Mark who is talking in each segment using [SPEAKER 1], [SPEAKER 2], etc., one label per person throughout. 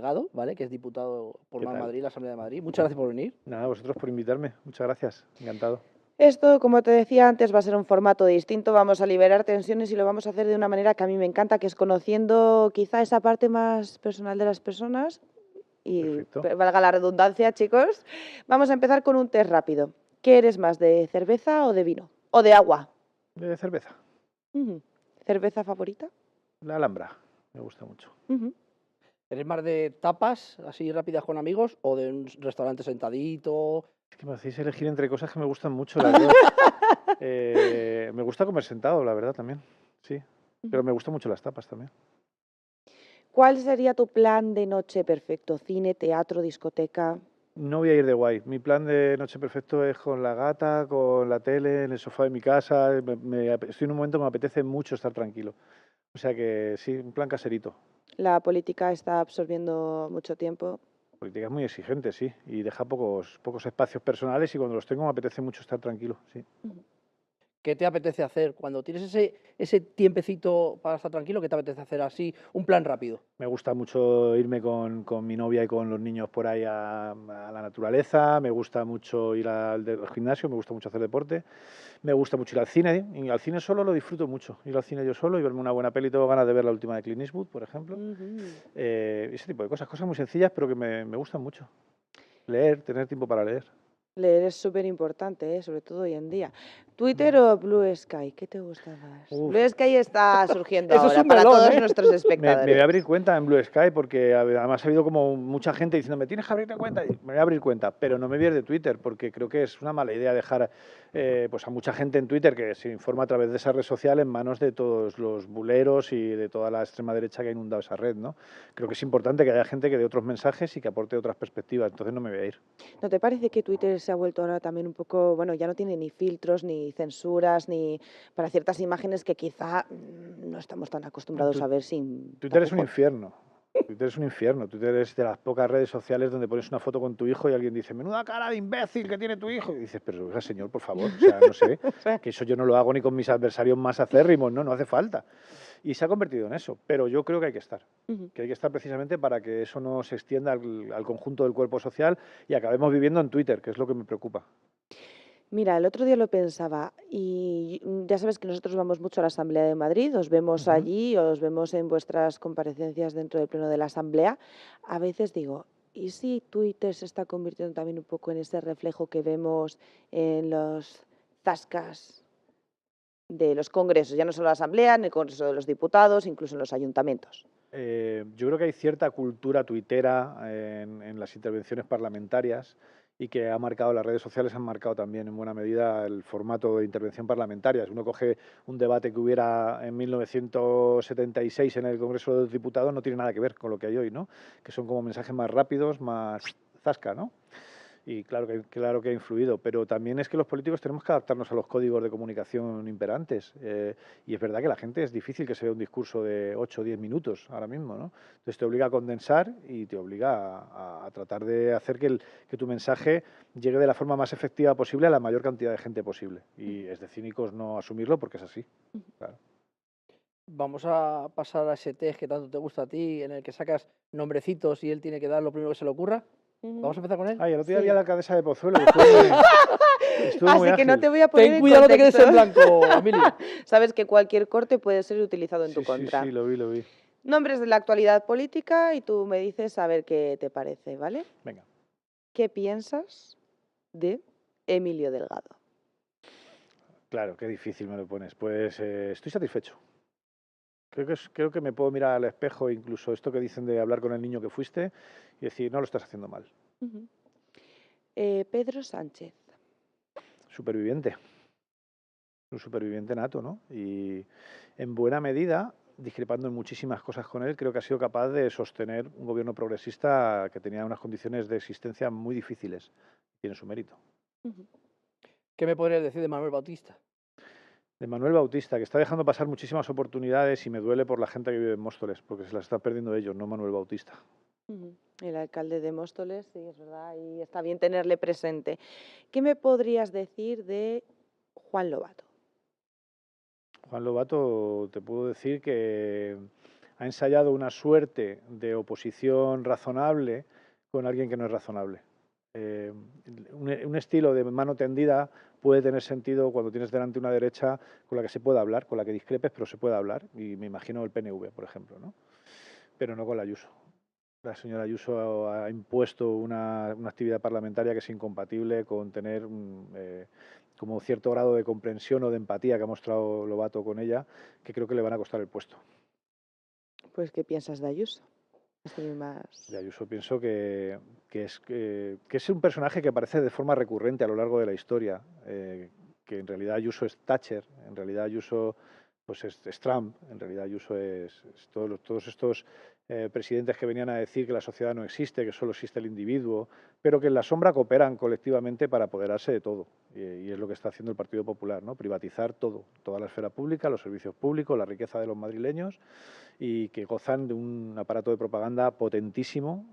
[SPEAKER 1] Delgado, ¿vale? Que es diputado por
[SPEAKER 2] ¿Qué tal?
[SPEAKER 1] Madrid, la Asamblea de Madrid. Muchas gracias por venir.
[SPEAKER 2] Nada, vosotros por invitarme. Muchas gracias. Encantado.
[SPEAKER 3] Esto, como te decía antes, va a ser un formato distinto, vamos a liberar tensiones y lo vamos a hacer de una manera que a mí me encanta, que es conociendo quizá esa parte más personal de las personas y,
[SPEAKER 2] Perfecto.
[SPEAKER 3] valga la redundancia, chicos, vamos a empezar con un test rápido. ¿Qué eres más, de cerveza o de vino? ¿O de agua?
[SPEAKER 2] De cerveza.
[SPEAKER 3] ¿Cerveza favorita?
[SPEAKER 2] La Alhambra. Me gusta mucho.
[SPEAKER 1] ¿Eres más de tapas, así rápidas con amigos, o de un restaurante sentadito?
[SPEAKER 2] Es que me hacéis elegir entre cosas que me gustan mucho, las dos. Me gusta comer sentado, la verdad, también. Sí. Pero me gustan mucho las tapas también.
[SPEAKER 3] ¿Cuál sería tu plan de noche perfecto? ¿Cine, teatro, discoteca?
[SPEAKER 2] No voy a ir de guay. Mi plan de noche perfecto es con la gata, con la tele, en el sofá de mi casa. Estoy en un momento que me apetece mucho estar tranquilo. O sea que sí, un plan caserito.
[SPEAKER 3] La política está absorbiendo mucho tiempo.
[SPEAKER 2] Política es muy exigente, sí, y deja pocos espacios personales y cuando los tengo me apetece mucho estar tranquilo, sí.
[SPEAKER 1] ¿Qué te apetece hacer? Cuando tienes ese tiempecito para estar tranquilo, ¿qué te apetece hacer así? Un plan rápido.
[SPEAKER 2] Me gusta mucho irme con mi novia y con los niños por ahí a la naturaleza, me gusta mucho ir al gimnasio, me gusta mucho hacer deporte, me gusta mucho ir al cine, y al cine solo lo disfruto mucho, ir al cine yo solo y verme una buena peli, tengo ganas de ver la última de Clint Eastwood, por ejemplo. Ese tipo de cosas muy sencillas pero que me gustan mucho. Leer, tener tiempo para leer.
[SPEAKER 3] Leer es súper importante, sobre todo hoy en día. ¿Twitter o Blue Sky? ¿Qué te gusta más?
[SPEAKER 2] Uf.
[SPEAKER 3] Blue Sky está surgiendo
[SPEAKER 1] Eso es
[SPEAKER 3] ahora
[SPEAKER 1] un
[SPEAKER 3] para
[SPEAKER 1] melón,
[SPEAKER 3] todos
[SPEAKER 1] ¿eh?
[SPEAKER 3] nuestros
[SPEAKER 2] Me
[SPEAKER 3] espectadores.
[SPEAKER 2] voy a abrir cuenta en Blue Sky porque además ha habido como mucha gente diciéndome tienes que abrirte cuenta. Y me voy a abrir cuenta, pero no me voy a ir de Twitter porque creo que es una mala idea dejar pues a mucha gente en Twitter que se informa a través de esa red social en manos de todos los buleros y de toda la extrema derecha que ha inundado esa red, ¿no? Creo que es importante que haya gente que dé otros mensajes y que aporte otras perspectivas, entonces no me voy a ir.
[SPEAKER 3] ¿No te parece que Twitter se ha vuelto ahora también un poco, bueno, ya no tiene ni filtros, ni censuras, ni para ciertas imágenes que quizá no estamos tan acostumbrados a ver sin
[SPEAKER 2] Twitter es un
[SPEAKER 3] tapujos?
[SPEAKER 2] infierno. Twitter es un infierno. Twitter es de las pocas redes sociales donde pones una foto con tu hijo y alguien dice, menuda cara de imbécil que tiene tu hijo. Y dices, pero oiga, señor, por favor, o sea, no sé, que eso yo no lo hago ni con mis adversarios más acérrimos, no hace falta. Y se ha convertido en eso, pero yo creo que hay que estar. Que hay que estar precisamente para que eso no se extienda al conjunto del cuerpo social y acabemos viviendo en Twitter, que es lo que me preocupa.
[SPEAKER 3] Mira, el otro día lo pensaba y ya sabes que nosotros vamos mucho a la Asamblea de Madrid, os vemos allí, os vemos en vuestras comparecencias dentro del Pleno de la Asamblea. A veces digo, ¿y si Twitter se está convirtiendo también un poco en ese reflejo que vemos en los zascas de los congresos, ya no solo la Asamblea, en el Congreso de los Diputados, incluso en los ayuntamientos?
[SPEAKER 2] Yo creo que hay cierta cultura tuitera en las intervenciones parlamentarias y que ha marcado, las redes sociales han marcado también en buena medida el formato de intervención parlamentaria. Si uno coge un debate que hubiera en 1976 en el Congreso de los Diputados, no tiene nada que ver con lo que hay hoy, ¿no? Que son como mensajes más rápidos, más zasca, ¿no? Y claro que ha influido, pero también es que los políticos tenemos que adaptarnos a los códigos de comunicación imperantes. Y es verdad que la gente es difícil que se vea un discurso de 8 o 10 minutos ahora mismo, ¿no? Entonces te obliga a condensar y te obliga a tratar de hacer que tu mensaje llegue de la forma más efectiva posible a la mayor cantidad de gente posible. Y es de cínicos no asumirlo porque es así. Claro.
[SPEAKER 1] Vamos a pasar a ese test que tanto te gusta a ti, en el que sacas nombrecitos y él tiene que dar lo primero que se le ocurra. ¿Vamos a empezar con él?
[SPEAKER 2] Ay, el otro día
[SPEAKER 3] Sí.
[SPEAKER 2] había la alcadesa de Pozuelo y estuvo muy
[SPEAKER 3] Así que no
[SPEAKER 2] ágil.
[SPEAKER 3] te voy a poner
[SPEAKER 1] Ten
[SPEAKER 3] en
[SPEAKER 1] cuidado, no te quedes en
[SPEAKER 3] contexto.
[SPEAKER 1] blanco, Emilio.
[SPEAKER 3] Sabes que cualquier corte puede ser utilizado en tu
[SPEAKER 2] Sí, sí,
[SPEAKER 3] contra.
[SPEAKER 2] sí, lo vi.
[SPEAKER 3] Nombres de la actualidad política y tú me dices a ver qué te parece, ¿vale?
[SPEAKER 2] Venga.
[SPEAKER 3] ¿Qué piensas de Emilio Delgado?
[SPEAKER 2] Claro, qué difícil me lo pones. Pues estoy satisfecho. Creo que me puedo mirar al espejo, incluso esto que dicen de hablar con el niño que fuiste y decir, no lo estás haciendo mal.
[SPEAKER 3] Pedro Sánchez.
[SPEAKER 2] Superviviente, un superviviente nato, ¿no? Y en buena medida, discrepando en muchísimas cosas con él, creo que ha sido capaz de sostener un gobierno progresista que tenía unas condiciones de existencia muy difíciles. Tiene su mérito.
[SPEAKER 1] ¿Qué me podrías decir de Manuel Bautista?
[SPEAKER 2] De Manuel Bautista, que está dejando pasar muchísimas oportunidades y me duele por la gente que vive en Móstoles, porque se las está perdiendo ellos, no Manuel Bautista.
[SPEAKER 3] El alcalde de Móstoles, sí, es verdad, y está bien tenerle presente. ¿Qué me podrías decir de Juan Lobato?
[SPEAKER 2] Juan Lobato, te puedo decir que ha ensayado una suerte de oposición razonable con alguien que no es razonable. Un estilo de mano tendida puede tener sentido cuando tienes delante una derecha con la que se puede hablar, con la que discrepes, pero se puede hablar, y me imagino el PNV, por ejemplo, ¿no? Pero no con la Ayuso. La señora Ayuso ha impuesto una actividad parlamentaria que es incompatible con tener como cierto grado de comprensión o de empatía que ha mostrado Lobato con ella, que creo que le van a costar el puesto.
[SPEAKER 3] Pues, ¿qué piensas de Ayuso?
[SPEAKER 2] De Ayuso pienso que es un personaje que aparece de forma recurrente a lo largo de la historia, que en realidad Ayuso es Thatcher, en realidad Ayuso pues es Trump, en realidad Ayuso es todos estos presidentes que venían a decir que la sociedad no existe, que solo existe el individuo, pero que en la sombra cooperan colectivamente para apoderarse de todo. Y es lo que está haciendo el Partido Popular, ¿no? Privatizar todo, toda la esfera pública, los servicios públicos, la riqueza de los madrileños, y que gozan de un aparato de propaganda potentísimo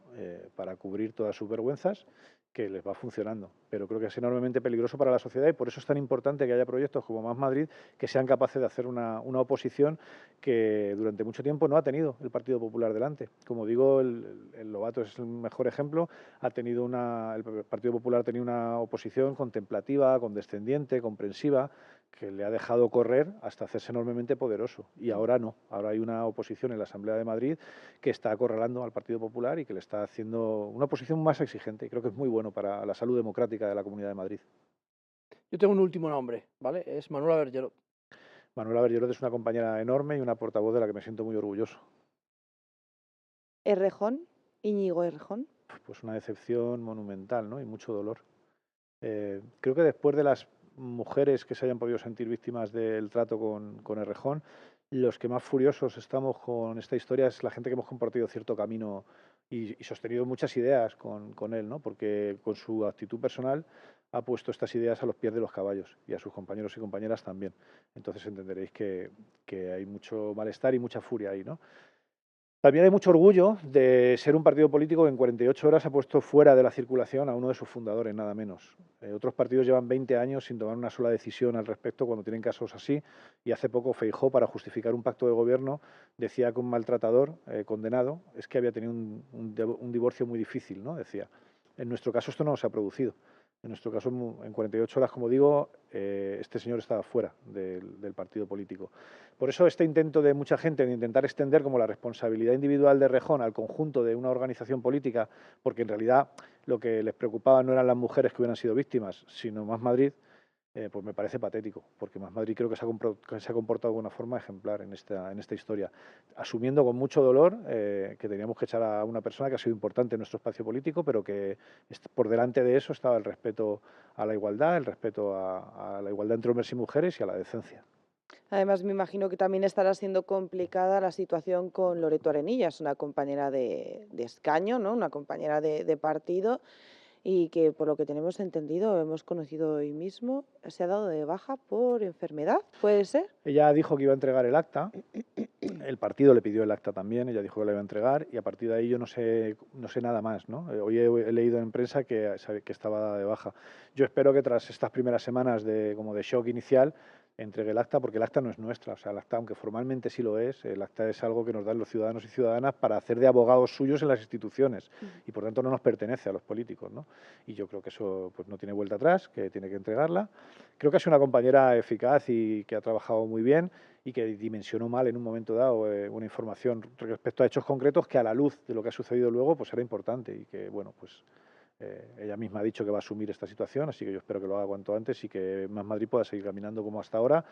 [SPEAKER 2] para cubrir todas sus vergüenzas, que les va funcionando. Pero creo que es enormemente peligroso para la sociedad y por eso es tan importante que haya proyectos como Más Madrid que sean capaces de hacer una oposición que durante mucho tiempo no ha tenido el Partido Popular delante. Como digo, el Lobato es el mejor ejemplo. El Partido Popular ha tenido una oposición contemplativa, condescendiente, comprensiva, que le ha dejado correr hasta hacerse enormemente poderoso. Y ahora no, ahora hay una oposición en la Asamblea de Madrid que está acorralando al Partido Popular y que le está haciendo una oposición más exigente. Y creo que es muy bueno para la salud democrática de la Comunidad de Madrid.
[SPEAKER 1] Yo tengo un último nombre, ¿vale? Es Manuela Bergerot.
[SPEAKER 2] Manuela Bergerot es una compañera enorme y una portavoz de la que me siento muy orgulloso.
[SPEAKER 3] Errejón, Íñigo Errejón.
[SPEAKER 2] Pues una decepción monumental, ¿no? Y mucho dolor. Creo que después de las mujeres que se hayan podido sentir víctimas del trato con Errejón, los que más furiosos estamos con esta historia es la gente que hemos compartido cierto camino y sostenido muchas ideas con él, ¿no? Porque con su actitud personal ha puesto estas ideas a los pies de los caballos y a sus compañeros y compañeras también. Entonces entenderéis que hay mucho malestar y mucha furia ahí, ¿no? También hay mucho orgullo de ser un partido político que en 48 horas ha puesto fuera de la circulación a uno de sus fundadores, nada menos. Otros partidos llevan 20 años sin tomar una sola decisión al respecto cuando tienen casos así, y hace poco Feijóo, para justificar un pacto de gobierno, decía que un maltratador condenado es que había tenido un divorcio muy difícil, ¿no? Decía. En nuestro caso esto no se ha producido. En nuestro caso, en 48 horas, como digo, este señor estaba fuera del partido político. Por eso este intento de mucha gente de intentar extender como la responsabilidad individual de Errejón al conjunto de una organización política, porque en realidad lo que les preocupaba no eran las mujeres que hubieran sido víctimas, sino Más Madrid, pues me parece patético, porque Más Madrid creo que se ha comportado de una forma ejemplar en esta historia, asumiendo con mucho dolor que teníamos que echar a una persona que ha sido importante en nuestro espacio político, pero que por delante de eso estaba el respeto a la igualdad, el respeto a la igualdad entre hombres y mujeres y a la decencia.
[SPEAKER 3] Además, me imagino que también estará siendo complicada la situación con Loreto Arenillas, una compañera de escaño, ¿no? Una compañera de partido, y que, por lo que tenemos entendido, hemos conocido hoy mismo, se ha dado de baja por enfermedad, ¿puede ser?
[SPEAKER 2] Ella dijo que iba a entregar el acta, el partido le pidió el acta también, ella dijo que la iba a entregar y a partir de ahí yo no sé nada más, ¿no? Hoy he leído en prensa que estaba dada de baja. Yo espero que tras estas primeras semanas de shock inicial entregue el acta, porque el acta no es nuestra, o sea, el acta, aunque formalmente sí lo es, el acta es algo que nos dan los ciudadanos y ciudadanas para hacer de abogados suyos en las instituciones y por tanto no nos pertenece a los políticos, ¿no? Y yo creo que eso pues no tiene vuelta atrás, que tiene que entregarla. Creo que es una compañera eficaz y que ha trabajado muy bien y que dimensionó mal en un momento dado una información respecto a hechos concretos que a la luz de lo que ha sucedido luego pues era importante y que, bueno, pues ella misma ha dicho que va a asumir esta situación, así que yo espero que lo haga cuanto antes y que Más Madrid pueda seguir caminando como hasta ahora,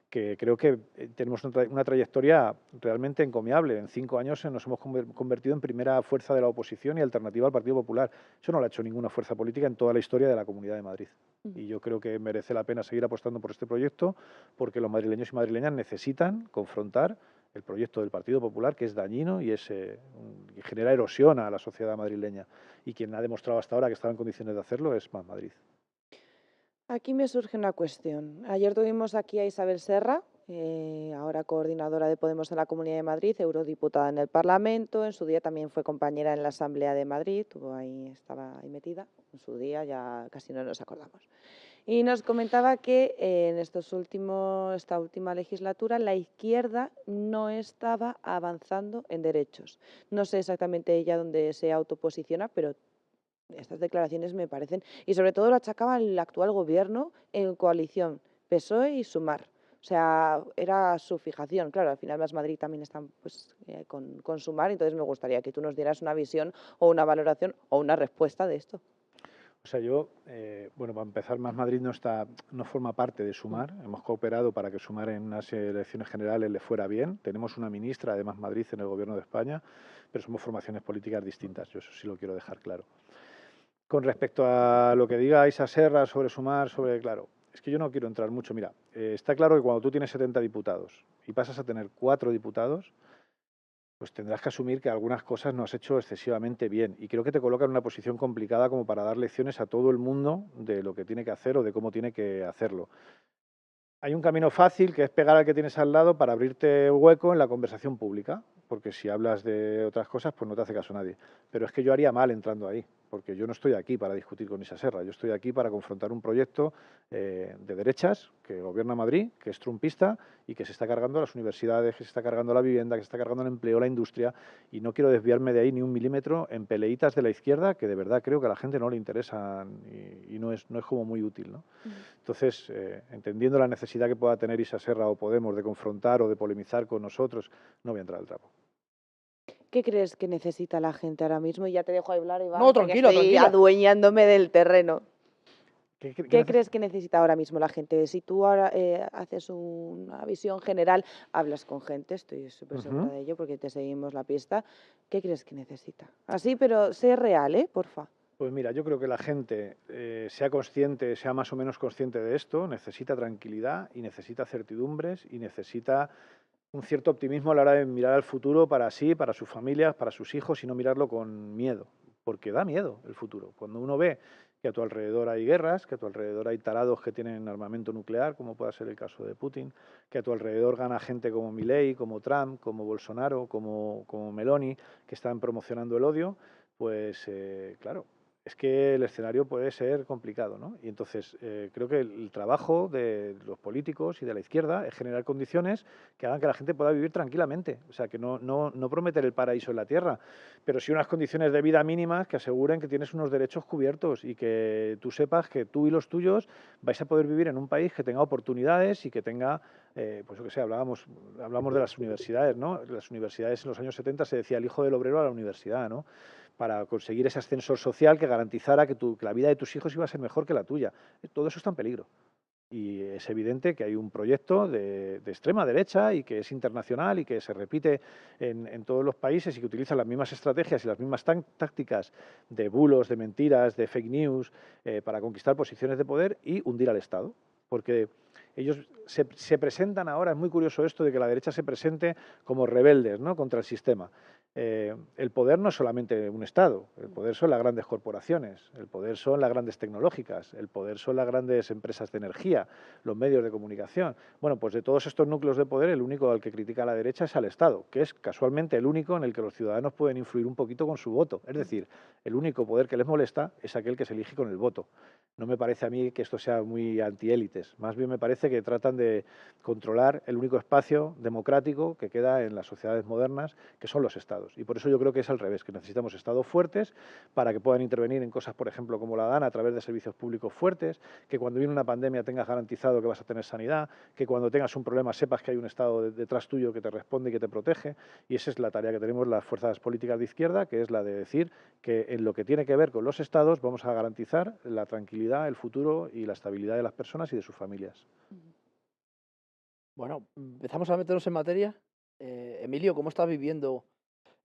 [SPEAKER 2] que creo que tenemos una trayectoria realmente encomiable. En 5 años nos hemos convertido en primera fuerza de la oposición y alternativa al Partido Popular. Eso no lo ha hecho ninguna fuerza política en toda la historia de la Comunidad de Madrid. Y yo creo que merece la pena seguir apostando por este proyecto porque los madrileños y madrileñas necesitan confrontar el proyecto del Partido Popular, que es dañino y genera erosión a la sociedad madrileña. Y quien ha demostrado hasta ahora que estaba en condiciones de hacerlo es Más Madrid.
[SPEAKER 3] Aquí me surge una cuestión. Ayer tuvimos aquí a Isabel Serra, ahora coordinadora de Podemos en la Comunidad de Madrid, eurodiputada en el Parlamento, en su día también fue compañera en la Asamblea de Madrid, estaba ahí metida, en su día ya casi no nos acordamos. Y nos comentaba que en esta última legislatura la izquierda no estaba avanzando en derechos. No sé exactamente ella dónde se autoposiciona, pero estas declaraciones me parecen, y sobre todo lo achacaba al actual gobierno en coalición, PSOE y Sumar. O sea, era su fijación. Claro, al final Más Madrid también está pues, con Sumar, entonces me gustaría que tú nos dieras una visión o una valoración o una respuesta de esto.
[SPEAKER 2] O sea, bueno, para empezar, Más Madrid no forma parte de Sumar. Hemos cooperado para que Sumar en unas elecciones generales le fuera bien. Tenemos una ministra de Más Madrid en el Gobierno de España, pero somos formaciones políticas distintas. Yo eso sí lo quiero dejar claro. Con respecto a lo que diga Isa Serra sobre Sumar, claro, es que yo no quiero entrar mucho. Mira, está claro que cuando tú tienes 70 diputados y pasas a tener 4 diputados, pues tendrás que asumir que algunas cosas no has hecho excesivamente bien. Y creo que te coloca en una posición complicada como para dar lecciones a todo el mundo de lo que tiene que hacer o de cómo tiene que hacerlo. Hay un camino fácil que es pegar al que tienes al lado para abrirte hueco en la conversación pública, porque si hablas de otras cosas, pues no te hace caso nadie. Pero es que yo haría mal entrando ahí, porque yo no estoy aquí para discutir con Isa Serra, yo estoy aquí para confrontar un proyecto de derechas que gobierna Madrid, que es trumpista y que se está cargando las universidades, que se está cargando la vivienda, que se está cargando el empleo, la industria, y no quiero desviarme de ahí ni un milímetro en peleitas de la izquierda que de verdad creo que a la gente no le interesan y no es como muy útil, ¿no? Entonces, entendiendo la necesidad que pueda tener Isa Serra o Podemos de confrontar o de polemizar con nosotros, no voy a entrar al trapo.
[SPEAKER 3] ¿Qué crees que necesita la gente ahora mismo? Y ya te dejo hablar, Iván,
[SPEAKER 1] No,
[SPEAKER 3] porque
[SPEAKER 1] tranquila,
[SPEAKER 3] estoy
[SPEAKER 1] tranquila.
[SPEAKER 3] adueñándome del terreno.
[SPEAKER 2] ¿Qué
[SPEAKER 3] ¿Qué crees que necesita ahora mismo la gente? Si tú ahora haces una visión general, hablas con gente, estoy súper segura de ello porque te seguimos la pista, ¿qué crees que necesita? Así, pero sé real, porfa.
[SPEAKER 2] Pues mira, yo creo que la gente sea consciente, sea más o menos consciente de esto, necesita tranquilidad y necesita certidumbres y necesita un cierto optimismo a la hora de mirar al futuro para sí, para sus familias, para sus hijos y no mirarlo con miedo, porque da miedo el futuro. Cuando uno ve que a tu alrededor hay guerras, que a tu alrededor hay tarados que tienen armamento nuclear, como pueda ser el caso de Putin, que a tu alrededor gana gente como Milei, como Trump, como Bolsonaro, como Meloni, que están promocionando el odio, pues claro, es que el escenario puede ser complicado, ¿no? Y entonces creo que el trabajo de los políticos y de la izquierda es generar condiciones que hagan que la gente pueda vivir tranquilamente. O sea, que no prometer el paraíso en la tierra, pero sí unas condiciones de vida mínimas que aseguren que tienes unos derechos cubiertos y que tú sepas que tú y los tuyos vais a poder vivir en un país que tenga oportunidades y que tenga, pues yo qué sé, hablamos de las universidades, ¿no? Las universidades en los años 70 se decía el hijo del obrero a la universidad, ¿no? Para conseguir ese ascensor social que garantizara que la vida de tus hijos iba a ser mejor que la tuya. Todo eso está en peligro. Y es evidente que hay un proyecto de extrema derecha y que es internacional y que se repite en todos los países y que utiliza las mismas estrategias y las mismas tácticas de bulos, de mentiras, de fake news para conquistar posiciones de poder y hundir al Estado. Porque ellos se presentan ahora, es muy curioso esto de que la derecha se presente como rebeldes, ¿no?, contra el sistema. El poder no es solamente un Estado, el poder son las grandes corporaciones, el poder son las grandes tecnológicas, el poder son las grandes empresas de energía, los medios de comunicación. Bueno, pues de todos estos núcleos de poder, el único al que critica la derecha es al Estado, que es casualmente el único en el que los ciudadanos pueden influir un poquito con su voto. Es decir, el único poder que les molesta es aquel que se elige con el voto. No me parece a mí que esto sea muy antiélites, más bien me parece que tratan de controlar el único espacio democrático que queda en las sociedades modernas, que son los estados. Y por eso yo creo que es al revés, que necesitamos estados fuertes para que puedan intervenir en cosas, por ejemplo, como la DAN, a través de servicios públicos fuertes, que cuando viene una pandemia tengas garantizado que vas a tener sanidad, que cuando tengas un problema sepas que hay un estado detrás tuyo que te responde y que te protege. Y esa es la tarea que tenemos las fuerzas políticas de izquierda, que es la de decir que en lo que tiene que ver con los estados vamos a garantizar la tranquilidad, el futuro y la estabilidad de las personas y de sus familias.
[SPEAKER 1] Bueno, empezamos a meternos en materia. Emilio, ¿cómo estás viviendo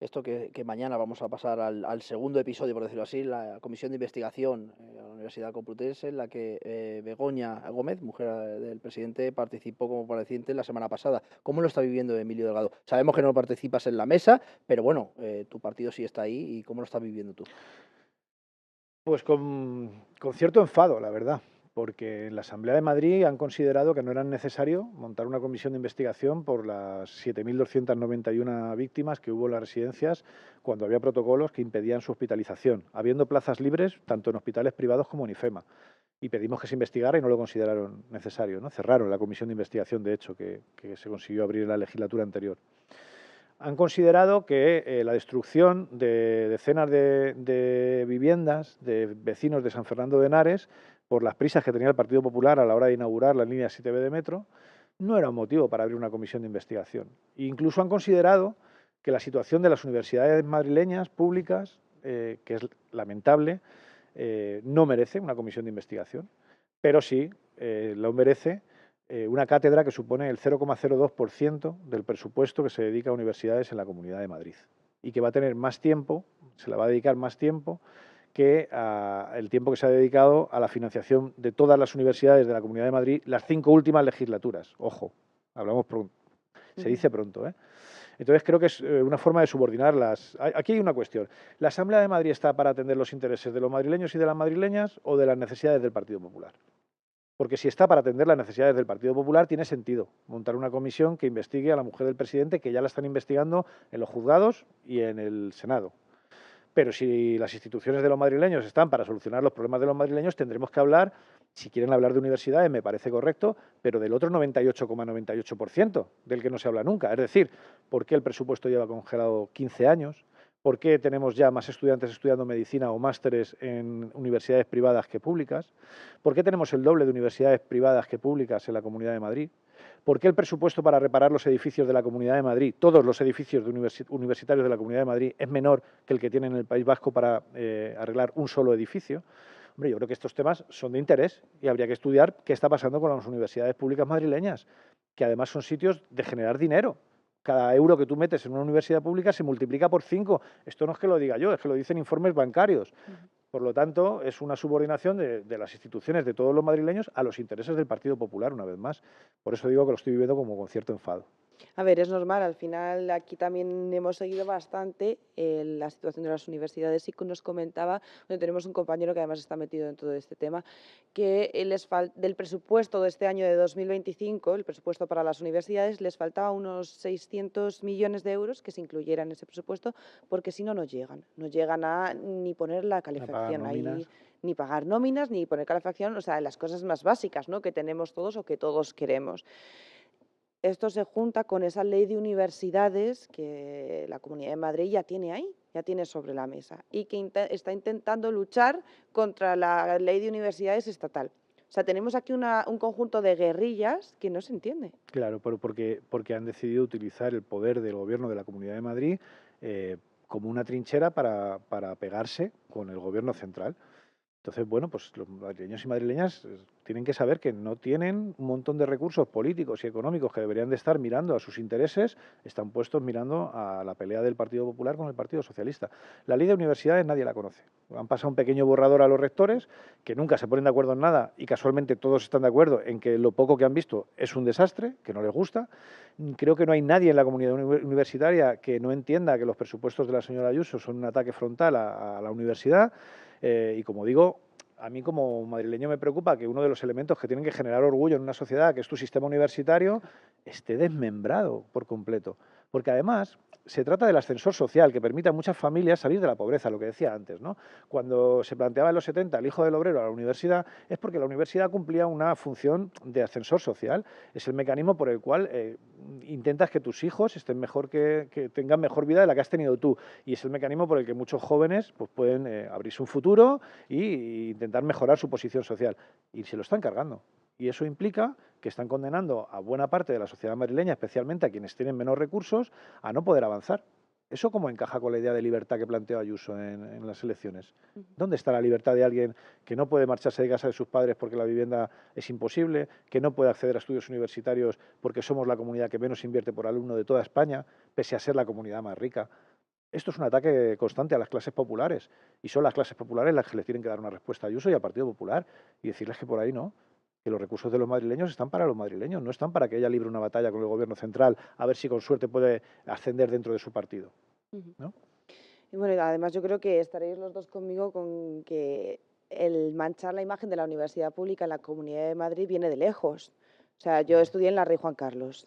[SPEAKER 1] esto que mañana vamos a pasar al segundo episodio, por decirlo así, la comisión de investigación a la Universidad Complutense, en la que Begoña Gómez, mujer del presidente, participó como compareciente la semana pasada? ¿Cómo lo está viviendo Emilio Delgado? Sabemos que no participas en la mesa, pero bueno, tu partido sí está ahí. ¿Y cómo lo estás viviendo tú?
[SPEAKER 2] Pues con cierto enfado, la verdad, porque en la Asamblea de Madrid han considerado que no era necesario montar una comisión de investigación por las 7.291 víctimas que hubo en las residencias cuando había protocolos que impedían su hospitalización, habiendo plazas libres tanto en hospitales privados como en IFEMA. Y pedimos que se investigara y no lo consideraron necesario, ¿no? Cerraron la comisión de investigación, de hecho, que se consiguió abrir en la legislatura anterior. Han considerado que la destrucción de decenas de viviendas de vecinos de San Fernando de Henares, por las prisas que tenía el Partido Popular a la hora de inaugurar la línea 7B de metro, no era un motivo para abrir una comisión de investigación. E incluso han considerado que la situación de las universidades madrileñas públicas, que es lamentable, no merece una comisión de investigación, pero sí lo merece una cátedra que supone el 0,02% del presupuesto que se dedica a universidades en la Comunidad de Madrid y que va a tener más tiempo, se le va a dedicar más tiempo que el tiempo que se ha dedicado a la financiación de todas las universidades de la Comunidad de Madrid las 5 últimas legislaturas. Ojo, hablamos pronto, se dice pronto, ¿eh? Entonces creo que es una forma de subordinarlas. Aquí hay una cuestión. ¿La Asamblea de Madrid está para atender los intereses de los madrileños y de las madrileñas o de las necesidades del Partido Popular? Porque si está para atender las necesidades del Partido Popular, tiene sentido montar una comisión que investigue a la mujer del presidente, que ya la están investigando en los juzgados y en el Senado. Pero si las instituciones de los madrileños están para solucionar los problemas de los madrileños, tendremos que hablar, si quieren hablar de universidades, me parece correcto, pero del otro 98,98% del que no se habla nunca. Es decir, ¿por qué el presupuesto lleva congelado 15 años? ¿Por qué tenemos ya más estudiantes estudiando medicina o másteres en universidades privadas que públicas? ¿Por qué tenemos el doble de universidades privadas que públicas en la Comunidad de Madrid? ¿Por qué el presupuesto para reparar los edificios de la Comunidad de Madrid, todos los edificios universitarios de la Comunidad de Madrid, es menor que el que tiene en el País Vasco para arreglar un solo edificio? Hombre, yo creo que estos temas son de interés y habría que estudiar qué está pasando con las universidades públicas madrileñas, que además son sitios de generar dinero. Cada euro que tú metes en una universidad pública se multiplica por 5. Esto no es que lo diga yo, es que lo dicen informes bancarios. Por lo tanto, es una subordinación de las instituciones de todos los madrileños a los intereses del Partido Popular, una vez más. Por eso digo que lo estoy viviendo como con cierto enfado.
[SPEAKER 3] A ver, es normal, al final aquí también hemos seguido bastante la situación de las universidades y que nos comentaba, donde tenemos un compañero que además está metido en todo este tema, que del presupuesto de este año de 2025, el presupuesto para las universidades, les faltaba unos 600 millones de euros que se incluyeran en ese presupuesto, porque si no, no llegan a ni poner la calefacción ahí, ni pagar nóminas, ni poner calefacción, o sea, las cosas más básicas, ¿no?, que tenemos todos o que todos queremos. Esto se junta con esa ley de universidades que la Comunidad de Madrid ya tiene ahí, ya tiene sobre la mesa y que está intentando luchar contra la ley de universidades estatal. O sea, tenemos aquí un conjunto de guerrillas que no se entiende.
[SPEAKER 2] Claro, pero porque han decidido utilizar el poder del Gobierno de la Comunidad de Madrid como una trinchera para pegarse con el Gobierno central. Entonces, bueno, pues los madrileños y madrileñas tienen que saber que no tienen un montón de recursos políticos y económicos que deberían de estar mirando a sus intereses, están puestos mirando a la pelea del Partido Popular con el Partido Socialista. La ley de universidades nadie la conoce. Han pasado un pequeño borrador a los rectores, que nunca se ponen de acuerdo en nada y casualmente todos están de acuerdo en que lo poco que han visto es un desastre, que no les gusta. Creo que no hay nadie en la comunidad universitaria que no entienda que los presupuestos de la señora Ayuso son un ataque frontal a la universidad. Y como digo, a mí como madrileño me preocupa que uno de los elementos que tienen que generar orgullo en una sociedad, que es tu sistema universitario, esté desmembrado por completo. Porque además se trata del ascensor social que permite a muchas familias salir de la pobreza, lo que decía antes, ¿no? Cuando se planteaba en los 70 el hijo del obrero a la universidad, es porque la universidad cumplía una función de ascensor social. Es el mecanismo por el cual intentas que tus hijos estén mejor, que tengan mejor vida de la que has tenido tú. Y es el mecanismo por el que muchos jóvenes pues, pueden abrirse un futuro e intentar mejorar su posición social. Y se lo están cargando. Y eso implica que están condenando a buena parte de la sociedad madrileña, especialmente a quienes tienen menos recursos, a no poder avanzar. ¿Eso cómo encaja con la idea de libertad que planteó Ayuso en las elecciones? ¿Dónde está la libertad de alguien que no puede marcharse de casa de sus padres porque la vivienda es imposible, que no puede acceder a estudios universitarios porque somos la comunidad que menos invierte por alumno de toda España, pese a ser la comunidad más rica? Esto es un ataque constante a las clases populares y son las clases populares las que les tienen que dar una respuesta a Ayuso y al Partido Popular y decirles que por ahí no, que los recursos de los madrileños están para los madrileños, no están para que ella libre una batalla con el Gobierno central a ver si con suerte puede ascender dentro de su partido, ¿no?
[SPEAKER 3] Y bueno, además yo creo que estaréis los dos conmigo con que el manchar la imagen de la universidad pública en la Comunidad de Madrid viene de lejos. O sea, yo estudié en la Rey Juan Carlos.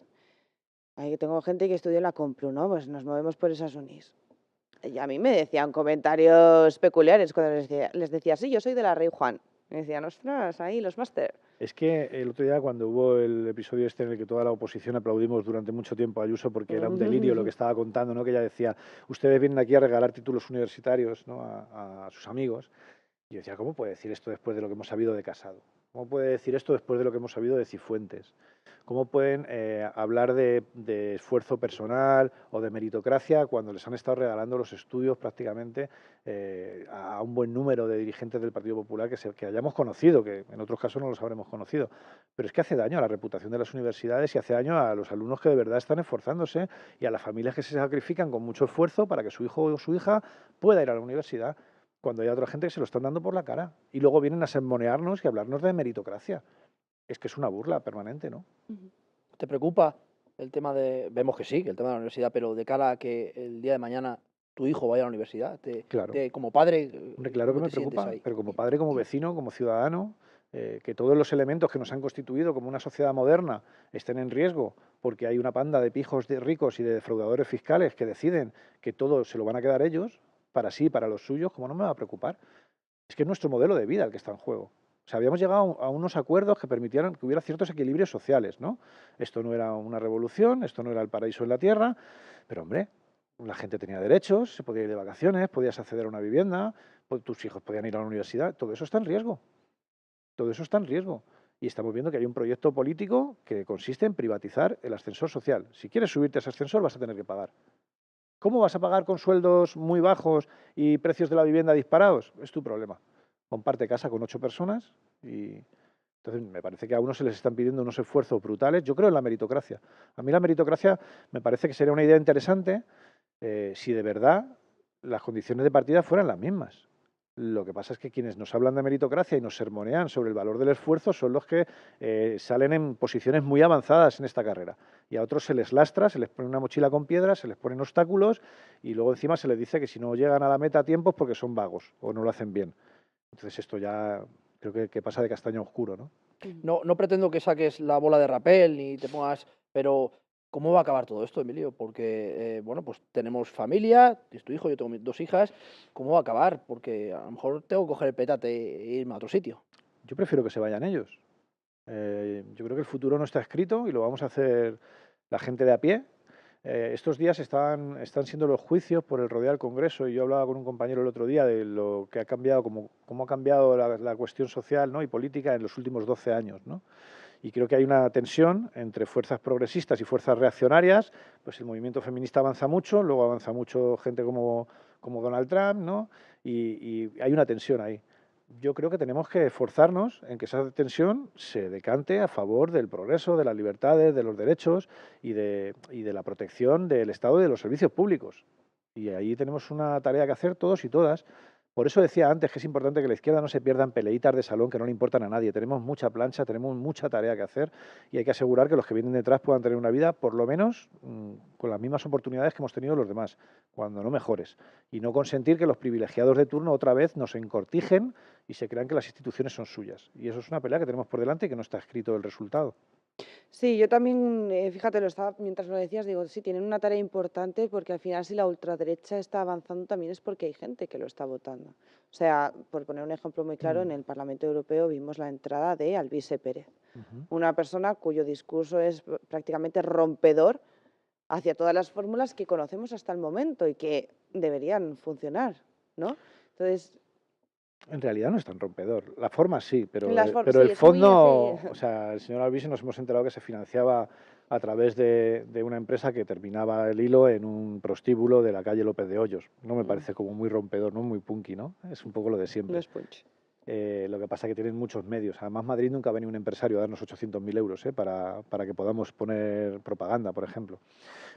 [SPEAKER 3] Ahí tengo gente que estudió en la Complu, ¿no? Pues nos movemos por esas unis. Y a mí me decían comentarios peculiares cuando les decía, sí, yo soy de la Rey Juan. Me decían, ostras, ahí los máster.
[SPEAKER 2] Es que el otro día, cuando hubo el episodio este en el que toda la oposición aplaudimos durante mucho tiempo a Ayuso porque era un delirio lo que estaba contando, ¿no? Que ella decía, ustedes vienen aquí a regalar títulos universitarios, ¿no? a sus amigos. Y yo decía, ¿cómo puede decir esto después de lo que hemos sabido de Casado? ¿Cómo puede decir esto después de lo que hemos sabido de Cifuentes? ¿Cómo pueden hablar de esfuerzo personal o de meritocracia cuando les han estado regalando los estudios prácticamente a un buen número de dirigentes del Partido Popular que hayamos conocido, que en otros casos no los habremos conocido? Pero es que hace daño a la reputación de las universidades y hace daño a los alumnos que de verdad están esforzándose y a las familias que se sacrifican con mucho esfuerzo para que su hijo o su hija pueda ir a la universidad, cuando hay otra gente que se lo están dando por la cara. Y luego vienen a sermonearnos y a hablarnos de meritocracia. Es que es una burla permanente, ¿no?
[SPEAKER 1] ¿Te preocupa el tema de, vemos que sí, que el tema de la universidad, pero de cara a que el día de mañana tu hijo vaya a la universidad,
[SPEAKER 2] Claro.
[SPEAKER 1] como padre,
[SPEAKER 2] Hombre, claro que
[SPEAKER 1] ¿cómo
[SPEAKER 2] me
[SPEAKER 1] te sientes
[SPEAKER 2] preocupa,
[SPEAKER 1] ahí?
[SPEAKER 2] pero como padre, como vecino, como ciudadano, que todos los elementos que nos han constituido como una sociedad moderna estén en riesgo porque hay una panda de pijos de ricos y de defraudadores fiscales que deciden que todo se lo van a quedar ellos, para sí, para los suyos, ¿cómo no me va a preocupar? Es que es nuestro modelo de vida el que está en juego. O sea, habíamos llegado a unos acuerdos que permitieran que hubiera ciertos equilibrios sociales, ¿no? Esto no era una revolución, esto no era el paraíso en la tierra, pero hombre, la gente tenía derechos, se podía ir de vacaciones, podías acceder a una vivienda, tus hijos podían ir a la universidad, todo eso está en riesgo. Todo eso está en riesgo. Y estamos viendo que hay un proyecto político que consiste en privatizar el ascensor social. Si quieres subirte a ese ascensor vas a tener que pagar. ¿Cómo vas a pagar con sueldos muy bajos y precios de la vivienda disparados? Es tu problema. Comparte casa con 8 personas y entonces me parece que a unos se les están pidiendo unos esfuerzos brutales. Yo creo en la meritocracia. A mí la meritocracia me parece que sería una idea interesante si de verdad las condiciones de partida fueran las mismas. Lo que pasa es que quienes nos hablan de meritocracia y nos sermonean sobre el valor del esfuerzo son los que salen en posiciones muy avanzadas en esta carrera. Y a otros se les lastra, se les pone una mochila con piedras, se les ponen obstáculos y luego encima se les dice que si no llegan a la meta a tiempo es porque son vagos o no lo hacen bien. Entonces esto ya creo que pasa de castaño a oscuro, ¿no?
[SPEAKER 1] No pretendo que saques la bola de rapel ni te pongas, pero ¿cómo va a acabar todo esto, Emilio? Porque, bueno, pues tenemos familia, es tu hijo, yo tengo 2 hijas, ¿cómo va a acabar? Porque a lo mejor tengo que coger el petate e irme a otro sitio.
[SPEAKER 2] Yo prefiero que se vayan ellos. Yo creo que el futuro no está escrito y lo vamos a hacer la gente de a pie. Estos días están siendo los juicios por el rodeo al Congreso y yo hablaba con un compañero el otro día de lo que ha cambiado, cómo ha cambiado la cuestión social, ¿no? y política en los últimos 12 años, ¿no? Y creo que hay una tensión entre fuerzas progresistas y fuerzas reaccionarias. Pues el movimiento feminista avanza mucho, luego avanza mucho gente como Donald Trump, ¿no? Y hay una tensión ahí. Yo creo que tenemos que esforzarnos en que esa tensión se decante a favor del progreso, de las libertades, de los derechos y de la protección del Estado y de los servicios públicos. Y ahí tenemos una tarea que hacer todos y todas. Por eso decía antes que es importante que la izquierda no se pierda en peleitas de salón que no le importan a nadie. Tenemos mucha plancha, tenemos mucha tarea que hacer y hay que asegurar que los que vienen detrás puedan tener una vida, por lo menos, con las mismas oportunidades que hemos tenido los demás, cuando no mejores. Y no consentir que los privilegiados de turno otra vez nos encortijen y se crean que las instituciones son suyas. Y eso es una pelea que tenemos por delante y que no está escrito el resultado.
[SPEAKER 3] Sí, yo también, fíjate, mientras lo decías, digo, sí, tienen una tarea importante porque al final si la ultraderecha está avanzando también es porque hay gente que lo está votando. O sea, por poner un ejemplo muy claro, en el Parlamento Europeo vimos la entrada de Alvise Pérez, una persona cuyo discurso es prácticamente rompedor hacia todas las fórmulas que conocemos hasta el momento y que deberían funcionar, ¿no? Entonces,
[SPEAKER 2] En realidad no es tan rompedor. La forma sí, pero,
[SPEAKER 3] las for-
[SPEAKER 2] pero
[SPEAKER 3] sí,
[SPEAKER 2] el
[SPEAKER 3] es muy
[SPEAKER 2] fondo,
[SPEAKER 3] así.
[SPEAKER 2] o sea, el señor Alvise nos hemos enterado que se financiaba a través de una empresa que terminaba el hilo en un prostíbulo de la calle López de Hoyos. No me parece como muy rompedor, no muy punky, ¿no? Es un poco lo de
[SPEAKER 3] No
[SPEAKER 2] siempre.
[SPEAKER 3] es punch.
[SPEAKER 2] Lo que pasa es que tienen muchos medios. Además, Madrid nunca ha venido un empresario a darnos 800.000 euros para que podamos poner propaganda, por ejemplo.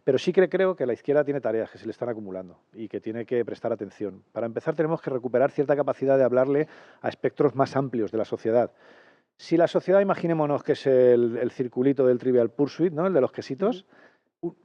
[SPEAKER 2] Pero sí que creo que la izquierda tiene tareas que se le están acumulando y que tiene que prestar atención. Para empezar, tenemos que recuperar cierta capacidad de hablarle a espectros más amplios de la sociedad. Si la sociedad, imaginémonos que es el circulito del Trivial Pursuit, ¿no? El de los quesitos,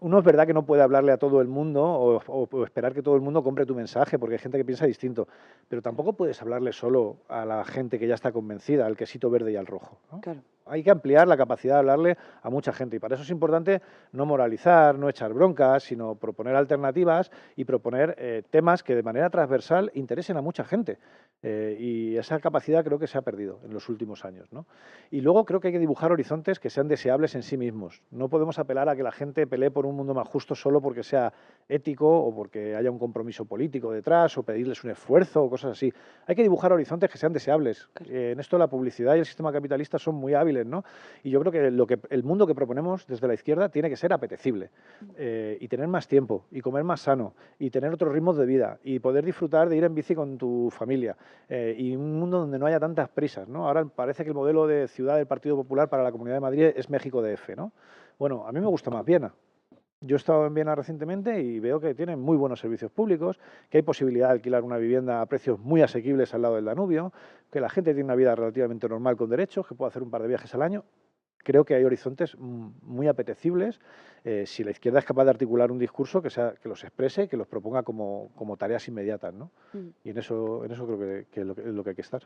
[SPEAKER 2] Uno es verdad que no puede hablarle a todo el mundo o esperar que todo el mundo compre tu mensaje, porque hay gente que piensa distinto, pero tampoco puedes hablarle solo a la gente que ya está convencida, al quesito verde y al rojo, ¿no?
[SPEAKER 3] Claro.
[SPEAKER 2] Hay que ampliar la capacidad de hablarle a mucha gente y para eso es importante no moralizar, no echar broncas, sino proponer alternativas y proponer temas que de manera transversal interesen a mucha gente. Y esa capacidad creo que se ha perdido en los últimos años, ¿no? Y luego creo que hay que dibujar horizontes que sean deseables en sí mismos. No podemos apelar a que la gente pelee por un mundo más justo solo porque sea ético o porque haya un compromiso político detrás o pedirles un esfuerzo o cosas así. Hay que dibujar horizontes que sean deseables.
[SPEAKER 3] Claro.
[SPEAKER 2] En esto la publicidad y el sistema capitalista son muy hábiles, ¿no? Y yo creo que el mundo que proponemos desde la izquierda tiene que ser apetecible y tener más tiempo y comer más sano y tener otros ritmos de vida y poder disfrutar de ir en bici con tu familia y un mundo donde no haya tantas prisas, ¿no? Ahora parece que el modelo de ciudad del Partido Popular para la Comunidad de Madrid es México DF, ¿no? Bueno, a mí me gusta más Viena. Yo he estado en Viena recientemente y veo que tienen muy buenos servicios públicos, que hay posibilidad de alquilar una vivienda a precios muy asequibles al lado del Danubio, que la gente tiene una vida relativamente normal con derechos, que puede hacer un par de viajes al año. Creo que hay horizontes muy apetecibles si la izquierda es capaz de articular un discurso que los exprese, que los proponga como tareas inmediatas, ¿no? Y en eso creo que es lo que hay que estar.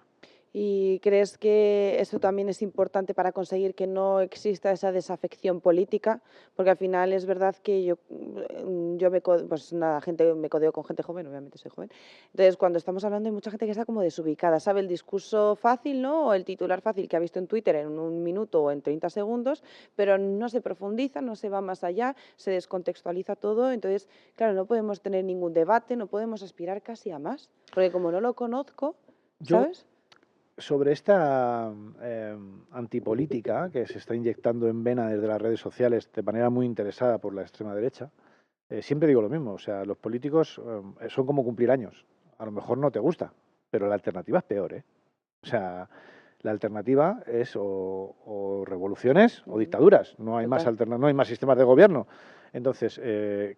[SPEAKER 3] ¿Y crees que eso también es importante para conseguir que no exista esa desafección política? Porque al final es verdad que pues nada, me codeo con gente joven, obviamente soy joven. Entonces, cuando estamos hablando hay mucha gente que está como desubicada, sabe el discurso fácil, ¿no? O el titular fácil que ha visto en Twitter en un minuto o en 30 segundos, pero no se profundiza, no se va más allá, se descontextualiza todo. Entonces, claro, no podemos tener ningún debate, no podemos aspirar casi a más, porque como no lo conozco,
[SPEAKER 2] Yo,
[SPEAKER 3] ¿sabes?
[SPEAKER 2] sobre esta antipolítica que se está inyectando en vena desde las redes sociales de manera muy interesada por la extrema derecha, siempre digo lo mismo, o sea, los políticos son como cumplir años. A lo mejor no te gusta, pero la alternativa es peor, ¿eh? O sea, la alternativa es o revoluciones o dictaduras. No hay más
[SPEAKER 3] Total.
[SPEAKER 2] no hay más sistemas de gobierno. Entonces,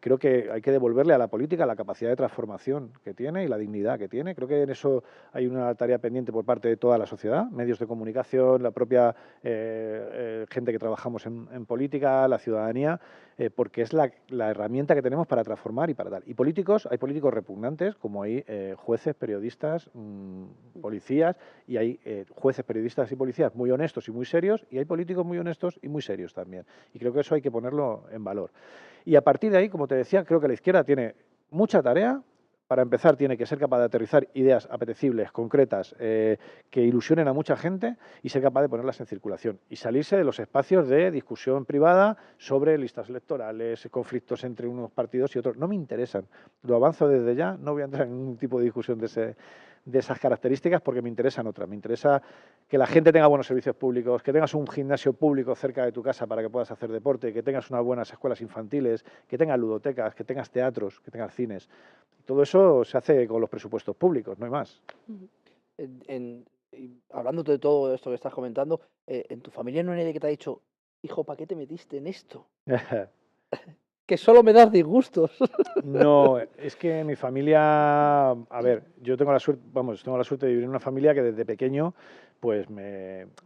[SPEAKER 2] creo que hay que devolverle a la política la capacidad de transformación que tiene y la dignidad que tiene. Creo que en eso hay una tarea pendiente por parte de toda la sociedad, medios de comunicación, la propia gente que trabajamos en política, la ciudadanía, porque es la herramienta que tenemos para transformar y para tal. Y políticos, hay políticos repugnantes, como hay jueces, periodistas, policías, y hay jueces, periodistas y policías muy honestos y muy serios, y hay políticos muy honestos y muy serios también. Y creo que eso hay que ponerlo en valor. Y a partir de ahí, como te decía, creo que la izquierda tiene mucha tarea. Para empezar, tiene que ser capaz de aterrizar ideas apetecibles, concretas, que ilusionen a mucha gente y ser capaz de ponerlas en circulación. Y salirse de los espacios de discusión privada sobre listas electorales, conflictos entre unos partidos y otros. No me interesan. Lo avanzo desde ya, no voy a entrar en ningún tipo de discusión de esas características porque me interesan otras. Me interesa que la gente tenga buenos servicios públicos, que tengas un gimnasio público cerca de tu casa para que puedas hacer deporte, que tengas unas buenas escuelas infantiles, que tengas ludotecas, que tengas teatros, que tengas cines. Todo eso se hace con los presupuestos públicos, no hay más.
[SPEAKER 1] Y hablando de todo esto que estás comentando, ¿en tu familia no hay nadie que te ha dicho, hijo, ¿para qué te metiste en esto? Que solo me das disgustos.
[SPEAKER 2] No, es que mi familia, a ver, yo tengo la suerte, vamos, tengo la suerte de vivir en una familia que desde pequeño, pues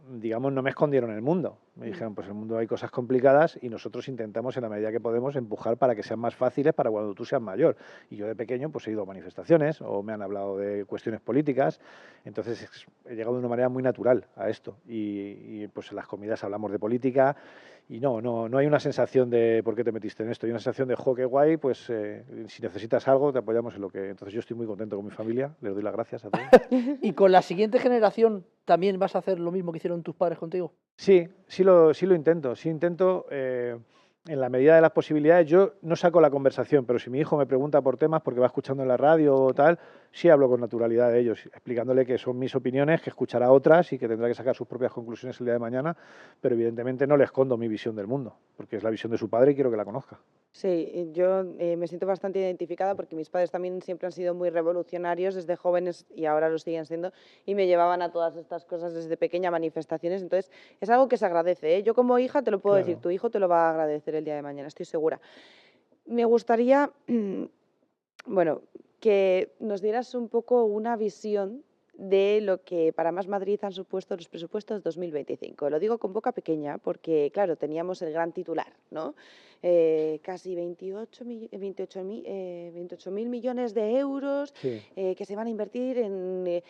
[SPEAKER 2] digamos, no me escondieron el mundo. Me dijeron, pues en el mundo hay cosas complicadas y nosotros intentamos en la medida que podemos empujar para que sean más fáciles para cuando tú seas mayor. Y yo de pequeño, pues he ido a manifestaciones o me han hablado de cuestiones políticas, entonces he llegado de una manera muy natural a esto. Y pues en las comidas hablamos de política. Y no hay una sensación de por qué te metiste en esto, hay una sensación de, jo, qué guay, pues si necesitas algo te apoyamos en lo que... Entonces yo estoy muy contento con mi familia, les doy las gracias a todos.
[SPEAKER 1] ¿Y con la siguiente generación también vas a hacer lo mismo que hicieron tus padres contigo?
[SPEAKER 2] Sí lo intento, en la medida de las posibilidades. Yo no saco la conversación, pero si mi hijo me pregunta por temas porque va escuchando en la radio o tal, sí hablo con naturalidad de ellos, explicándole que son mis opiniones, que escuchará otras y que tendrá que sacar sus propias conclusiones el día de mañana, pero evidentemente no le escondo mi visión del mundo, porque es la visión de su padre y quiero que la conozca.
[SPEAKER 3] Sí, yo me siento bastante identificada porque mis padres también siempre han sido muy revolucionarios desde jóvenes y ahora lo siguen siendo y me llevaban a todas estas cosas desde pequeña, manifestaciones, entonces es algo que se agradece, ¿eh? Yo como hija te lo puedo decir,
[SPEAKER 2] Claro.
[SPEAKER 3] tu hijo te lo va a agradecer el día de mañana, estoy segura. Me gustaría, bueno, que nos dieras un poco una visión de lo que para Más Madrid han supuesto los presupuestos 2025. Lo digo con boca pequeña porque, claro, teníamos el gran titular, ¿no? Casi 28.000 millones de euros
[SPEAKER 2] Sí.
[SPEAKER 3] que se van a invertir en,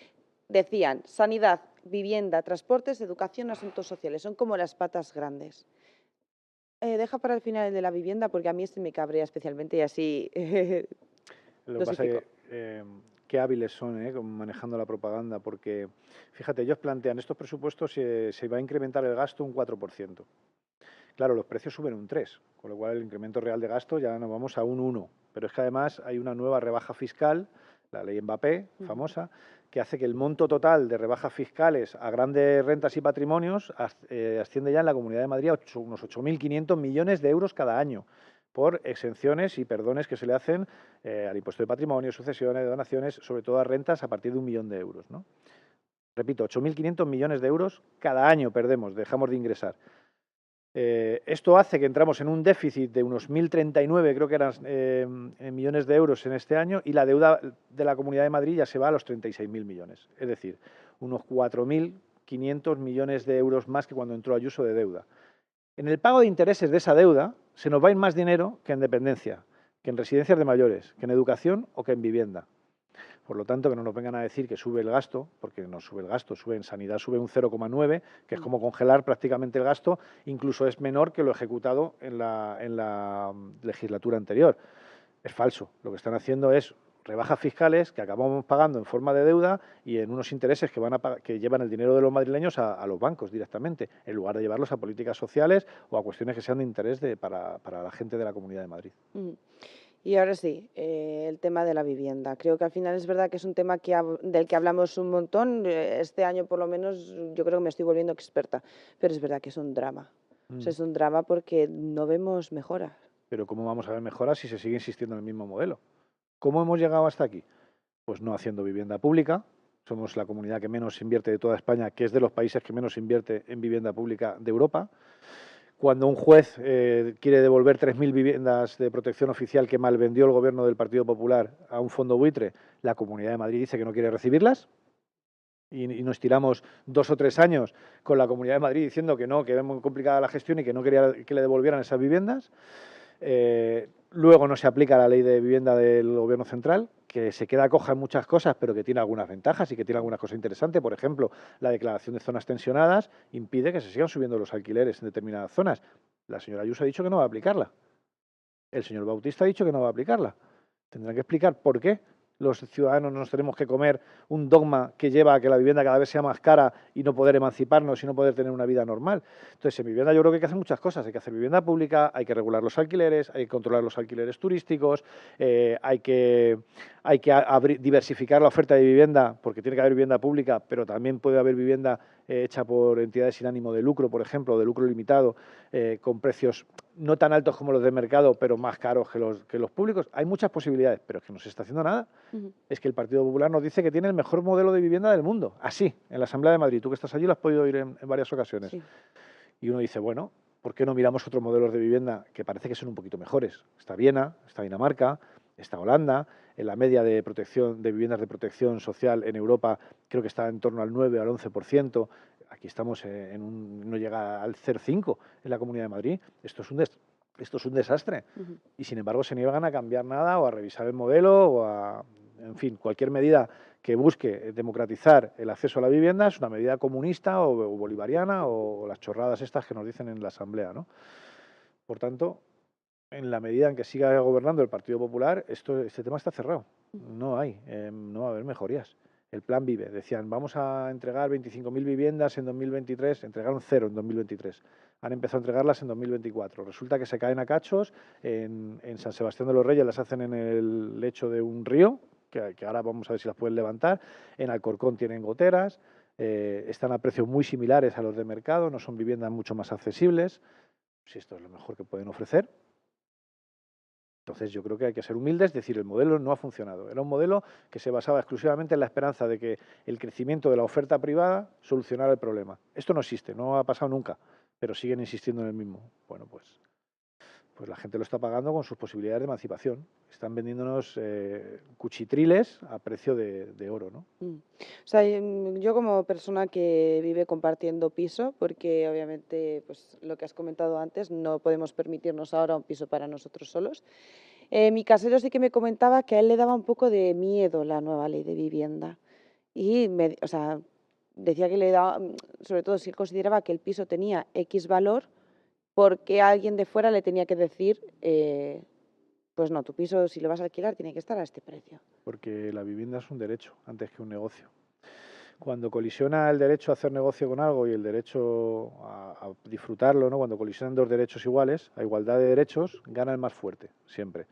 [SPEAKER 3] decían, sanidad, vivienda, transportes, educación, asuntos sociales. Son como las patas grandes. Deja para el final el de la vivienda porque a mí este me cabrea especialmente y así
[SPEAKER 2] Lo que pasa es
[SPEAKER 3] dosifico.
[SPEAKER 2] que qué hábiles son manejando la propaganda, porque fíjate, ellos plantean estos presupuestos se va a incrementar el gasto un 4%. Claro, los precios suben un 3%, con lo cual el incremento real de gasto ya nos vamos a un 1%. Pero es que además hay una nueva rebaja fiscal, la ley Mbappé, famosa, que hace que el monto total de rebajas fiscales a grandes rentas y patrimonios asciende ya en la Comunidad de Madrid a unos 8.500 millones de euros cada año por exenciones y perdones que se le hacen al impuesto de patrimonio, sucesiones, donaciones, sobre todo a rentas a partir de 1 millón de euros, ¿no? Repito, 8.500 millones de euros cada año perdemos, dejamos de ingresar. Esto hace que entramos en un déficit de unos 1.039, creo que eran millones de euros en este año, y la deuda de la Comunidad de Madrid ya se va a los 36.000 millones. Es decir, unos 4.500 millones de euros más que cuando entró Ayuso de deuda. En el pago de intereses de esa deuda se nos va a ir más dinero que en dependencia, que en residencias de mayores, que en educación o que en vivienda. Por lo tanto, que no nos vengan a decir que sube el gasto, porque no sube el gasto, sube en sanidad, sube un 0,9, que es como congelar prácticamente el gasto, incluso es menor que lo ejecutado en la legislatura anterior. Es falso. Lo que están haciendo es rebajas fiscales que acabamos pagando en forma de deuda y en unos intereses que llevan el dinero de los madrileños a los bancos directamente, en lugar de llevarlos a políticas sociales o a cuestiones que sean de interés para la gente de la Comunidad de Madrid.
[SPEAKER 3] Y ahora sí, el tema de la vivienda. Creo que al final es verdad que es un tema del que hablamos un montón. Este año, por lo menos, yo creo que me estoy volviendo experta. Pero es verdad que es un drama. O sea, es un drama porque no vemos mejoras.
[SPEAKER 2] Pero ¿cómo vamos a ver mejoras si se sigue insistiendo en el mismo modelo? ¿Cómo hemos llegado hasta aquí? Pues no haciendo vivienda pública. Somos la comunidad que menos invierte de toda España, que es de los países que menos invierte en vivienda pública de Europa. Cuando un juez quiere devolver 3.000 viviendas de protección oficial que malvendió el gobierno del Partido Popular a un fondo buitre, la Comunidad de Madrid dice que no quiere recibirlas. Y nos tiramos 2 o 3 años con la Comunidad de Madrid diciendo que no, que era muy complicada la gestión y que no quería que le devolvieran esas viviendas. Luego no se aplica la ley de vivienda del Gobierno central, que se queda coja en muchas cosas, pero que tiene algunas ventajas y que tiene algunas cosas interesantes. Por ejemplo, la declaración de zonas tensionadas impide que se sigan subiendo los alquileres en determinadas zonas. La señora Ayuso ha dicho que no va a aplicarla. El señor Bautista ha dicho que no va a aplicarla. Tendrán que explicar por qué los ciudadanos nos tenemos que comer un dogma que lleva a que la vivienda cada vez sea más cara y no poder emanciparnos y no poder tener una vida normal. Entonces, en vivienda yo creo que hay que hacer muchas cosas. Hay que hacer vivienda pública, hay que regular los alquileres, hay que controlar los alquileres turísticos, hay que diversificar la oferta de vivienda, porque tiene que haber vivienda pública, pero también puede haber vivienda hecha por entidades sin ánimo de lucro, por ejemplo, de lucro limitado, con precios no tan altos como los de mercado, pero más caros que los públicos. Hay muchas posibilidades, pero es que no se está haciendo nada. Es que el Partido Popular nos dice que tiene el mejor modelo de vivienda del mundo. Así, en la Asamblea de Madrid. Tú que estás allí lo has podido oír en varias ocasiones. Sí. Y uno dice, bueno, ¿por qué no miramos otros modelos de vivienda que parece que son un poquito mejores? Está Viena, está Dinamarca, está Holanda. En la media de viviendas de protección social en Europa creo que está en torno al 9 o al 11%. Aquí estamos no llega al 0,5% en la Comunidad de Madrid. Esto es un desastre. Y sin embargo se niegan a cambiar nada o a revisar el modelo o a, en fin, cualquier medida que busque democratizar el acceso a la vivienda es una medida comunista o bolivariana o las chorradas estas que nos dicen en la Asamblea, ¿no? Por tanto, en la medida en que siga gobernando el Partido Popular, este tema está cerrado. No va a haber mejorías. El plan Vive, decían, vamos a entregar 25.000 viviendas en 2023, entregaron 0 en 2023. Han empezado a entregarlas en 2024. Resulta que se caen a cachos, en San Sebastián de los Reyes las hacen en el lecho de un río, que ahora vamos a ver si las pueden levantar. En Alcorcón tienen goteras, están a precios muy similares a los de mercado, no son viviendas mucho más accesibles. Si esto es lo mejor que pueden ofrecer. Entonces yo creo que hay que ser humildes, es decir, el modelo no ha funcionado. Era un modelo que se basaba exclusivamente en la esperanza de que el crecimiento de la oferta privada solucionara el problema. Esto no existe, no ha pasado nunca, pero siguen insistiendo en el mismo. Bueno, pues pues la gente lo está pagando con sus posibilidades de emancipación. Están vendiéndonos cuchitriles a precio de oro, ¿no?
[SPEAKER 3] O sea, yo como persona que vive compartiendo piso, porque obviamente, pues lo que has comentado antes, no podemos permitirnos ahora un piso para nosotros solos. Mi casero sí que me comentaba que a él le daba un poco de miedo la nueva ley de vivienda. Y o sea, decía que le daba, sobre todo si él consideraba que el piso tenía X valor, porque alguien de fuera le tenía que decir, pues no, tu piso si lo vas a alquilar tiene que estar a este precio.
[SPEAKER 2] Porque la vivienda es un derecho antes que un negocio. Cuando colisiona el derecho a hacer negocio con algo y el derecho a disfrutarlo, ¿no? Cuando colisionan dos derechos iguales, a igualdad de derechos, gana el más fuerte, siempre.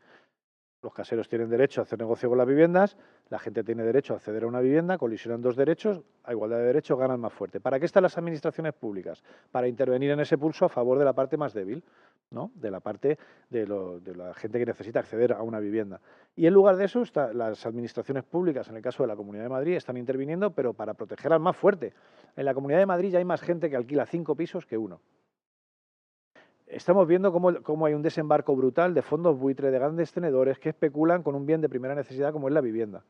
[SPEAKER 2] Los caseros tienen derecho a hacer negocio con las viviendas, la gente tiene derecho a acceder a una vivienda, colisionan dos derechos, a igualdad de derechos gana el más fuerte. ¿Para qué están las administraciones públicas? Para intervenir en ese pulso a favor de la parte más débil, ¿no? De la parte de la gente que necesita acceder a una vivienda. Y en lugar de eso, las administraciones públicas, en el caso de la Comunidad de Madrid, están interviniendo, pero para proteger al más fuerte. En la Comunidad de Madrid ya hay más gente que alquila 5 pisos que uno. Estamos viendo cómo hay un desembarco brutal de fondos buitre, de grandes tenedores que especulan con un bien de primera necesidad como es la vivienda.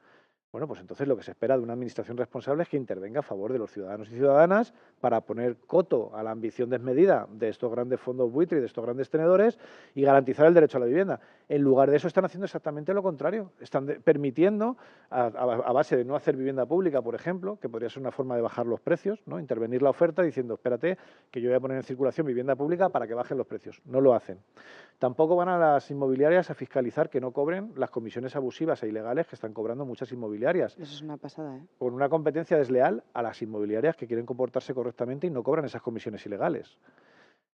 [SPEAKER 2] Bueno, pues entonces lo que se espera de una administración responsable es que intervenga a favor de los ciudadanos y ciudadanas para poner coto a la ambición desmedida de estos grandes fondos buitre y de estos grandes tenedores y garantizar el derecho a la vivienda. En lugar de eso están haciendo exactamente lo contrario. Están permitiendo, a base de no hacer vivienda pública, por ejemplo, que podría ser una forma de bajar los precios, ¿no? Intervenir la oferta diciendo, espérate, que yo voy a poner en circulación vivienda pública para que bajen los precios. No lo hacen. Tampoco van a las inmobiliarias a fiscalizar que no cobren las comisiones abusivas e ilegales que están cobrando muchas inmobiliarias.
[SPEAKER 3] Eso es una pasada, ¿eh?
[SPEAKER 2] Con una competencia desleal a las inmobiliarias que quieren comportarse correctamente y no cobran esas comisiones ilegales.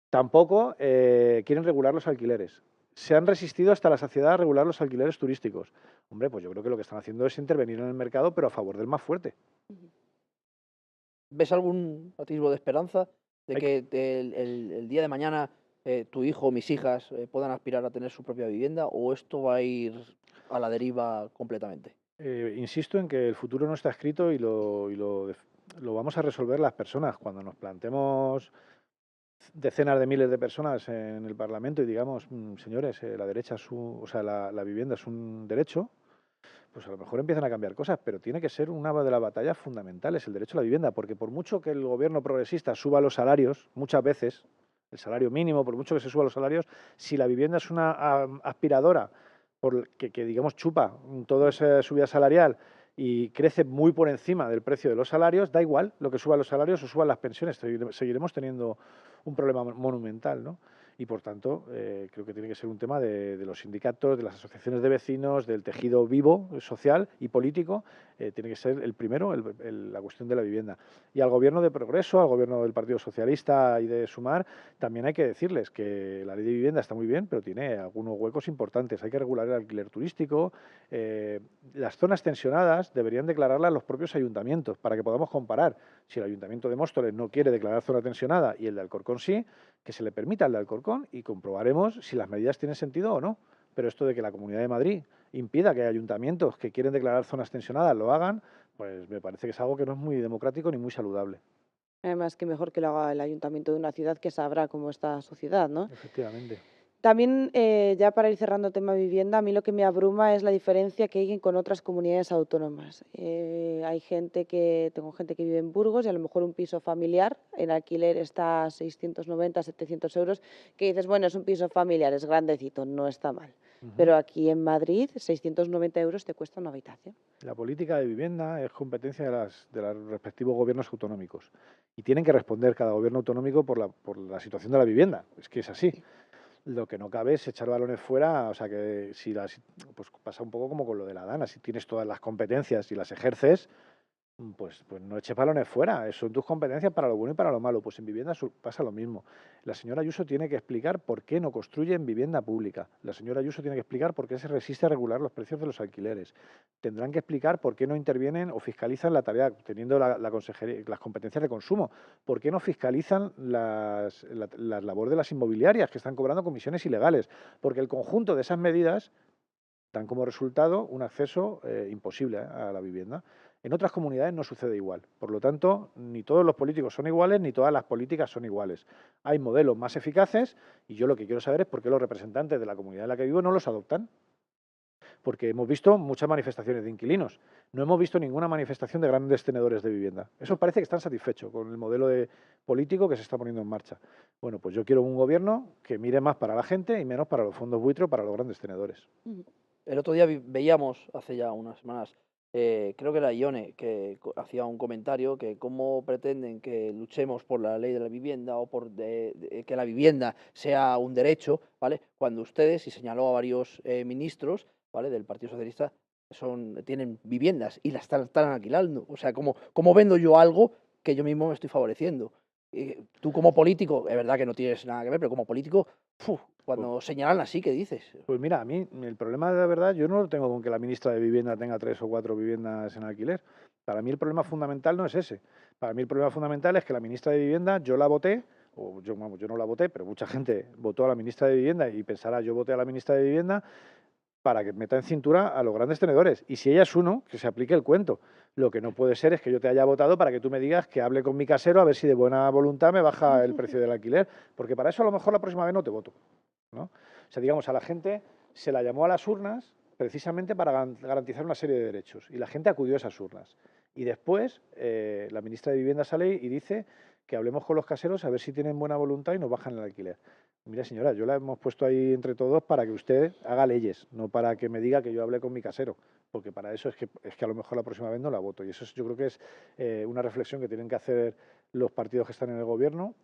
[SPEAKER 2] Tampoco quieren regular los alquileres. Se han resistido hasta la saciedad a regular los alquileres turísticos. Hombre, pues yo creo que lo que están haciendo es intervenir en el mercado, pero a favor del más fuerte.
[SPEAKER 1] ¿Ves algún atisbo de esperanza de
[SPEAKER 2] Hay
[SPEAKER 1] que el día de mañana tu hijo o mis hijas puedan aspirar a tener su propia vivienda, o esto va a ir a la deriva completamente?
[SPEAKER 2] Insisto en que el futuro no está escrito y lo vamos a resolver las personas. Cuando nos plantemos decenas de miles de personas en el Parlamento y digamos, señores, la derecha la vivienda es un derecho, pues a lo mejor empiezan a cambiar cosas, pero tiene que ser una de las batallas fundamentales, el derecho a la vivienda, porque por mucho que el gobierno progresista suba los salarios, muchas veces, el salario mínimo, por mucho que se suba los salarios, si la vivienda es una aspiradora que digamos chupa toda esa subida salarial y crece muy por encima del precio de los salarios, da igual lo que suban los salarios o suban las pensiones, seguiremos teniendo un problema monumental, ¿no? Y por tanto, creo que tiene que ser un tema de los sindicatos, de las asociaciones de vecinos, del tejido vivo, social y político. Tiene que ser el primero la cuestión de la vivienda. Y al gobierno de Progreso, al gobierno del Partido Socialista y de Sumar, también hay que decirles que la ley de vivienda está muy bien, pero tiene algunos huecos importantes. Hay que regular el alquiler turístico. Las zonas tensionadas deberían declararlas los propios ayuntamientos para que podamos comparar. Si el ayuntamiento de Móstoles no quiere declarar zona tensionada y el de Alcorcón sí, que se le permita al de Alcorcón y comprobaremos si las medidas tienen sentido o no. Pero esto de que la Comunidad de Madrid impida que ayuntamientos que quieren declarar zonas tensionadas lo hagan, pues me parece que es algo que no es muy democrático ni muy saludable.
[SPEAKER 3] Además, que mejor que lo haga el ayuntamiento de una ciudad que sabrá cómo está su ciudad, ¿no?
[SPEAKER 2] Efectivamente.
[SPEAKER 3] También, ya para ir cerrando tema vivienda, a mí lo que me abruma es la diferencia que hay con otras comunidades autónomas. Tengo gente que vive en Burgos y a lo mejor un piso familiar en alquiler está a 690, 700 euros, que dices, bueno, es un piso familiar, es grandecito, no está mal. Pero aquí en Madrid, 690 euros te cuesta una habitación.
[SPEAKER 2] La política de vivienda es competencia de los respectivos gobiernos autonómicos y tienen que responder cada gobierno autonómico por la situación de la vivienda. Es que es así. Lo que no cabe es echar balones fuera, o sea que pues pasa un poco como con lo de la DANA, si tienes todas las competencias y las ejerces, pues no eches balones fuera, son tus competencias para lo bueno y para lo malo. Pues en vivienda pasa lo mismo. La señora Ayuso tiene que explicar por qué no construyen vivienda pública. La señora Ayuso tiene que explicar por qué se resiste a regular los precios de los alquileres. Tendrán que explicar por qué no intervienen o fiscalizan la tarea, teniendo la consejería, las competencias de consumo. ¿Por qué no fiscalizan la labor de las inmobiliarias que están cobrando comisiones ilegales? Porque el conjunto de esas medidas dan como resultado un acceso imposible a la vivienda. En otras comunidades no sucede igual. Por lo tanto, ni todos los políticos son iguales, ni todas las políticas son iguales. Hay modelos más eficaces y yo lo que quiero saber es por qué los representantes de la comunidad en la que vivo no los adoptan. Porque hemos visto muchas manifestaciones de inquilinos. No hemos visto ninguna manifestación de grandes tenedores de vivienda. Eso parece que están satisfechos con el modelo político que se está poniendo en marcha. Bueno, pues yo quiero un gobierno que mire más para la gente y menos para los fondos buitre o para los grandes tenedores.
[SPEAKER 1] El otro día veíamos, hace ya unas semanas, creo que era Ione, que hacía un comentario que cómo pretenden que luchemos por la ley de la vivienda o por que la vivienda sea un derecho, ¿vale? Cuando ustedes, y señaló a varios ministros, ¿vale?, del Partido Socialista, tienen viviendas y las están alquilando. O sea, ¿cómo vendo yo algo que yo mismo me estoy favoreciendo? Tú como político, es verdad que no tienes nada que ver, pero como político, cuando señalan así, ¿qué dices?
[SPEAKER 2] Pues mira, a mí el problema de verdad yo no lo tengo con que la ministra de Vivienda tenga 3 o 4 viviendas en alquiler. Para mí el problema fundamental no es ese. Para mí el problema fundamental es que la ministra de Vivienda, yo la voté, o yo, vamos, yo no la voté, pero mucha gente votó a la ministra de Vivienda y pensará, yo voté a la ministra de Vivienda para que meta en cintura a los grandes tenedores. Y si ella es uno, que se aplique el cuento. Lo que no puede ser es que yo te haya votado para que tú me digas que hable con mi casero a ver si de buena voluntad me baja el precio del alquiler, porque para eso a lo mejor la próxima vez no te voto, ¿no? O sea, digamos, a la gente se la llamó a las urnas precisamente para garantizar una serie de derechos y la gente acudió a esas urnas. Y después la ministra de Vivienda sale y dice que hablemos con los caseros a ver si tienen buena voluntad y nos bajan el alquiler. Mira, señora, yo la hemos puesto ahí entre todos para que usted haga leyes, no para que me diga que yo hable con mi casero, porque para eso es que a lo mejor la próxima vez no la voto. Y eso yo creo que es una reflexión que tienen que hacer los partidos que están en el gobierno,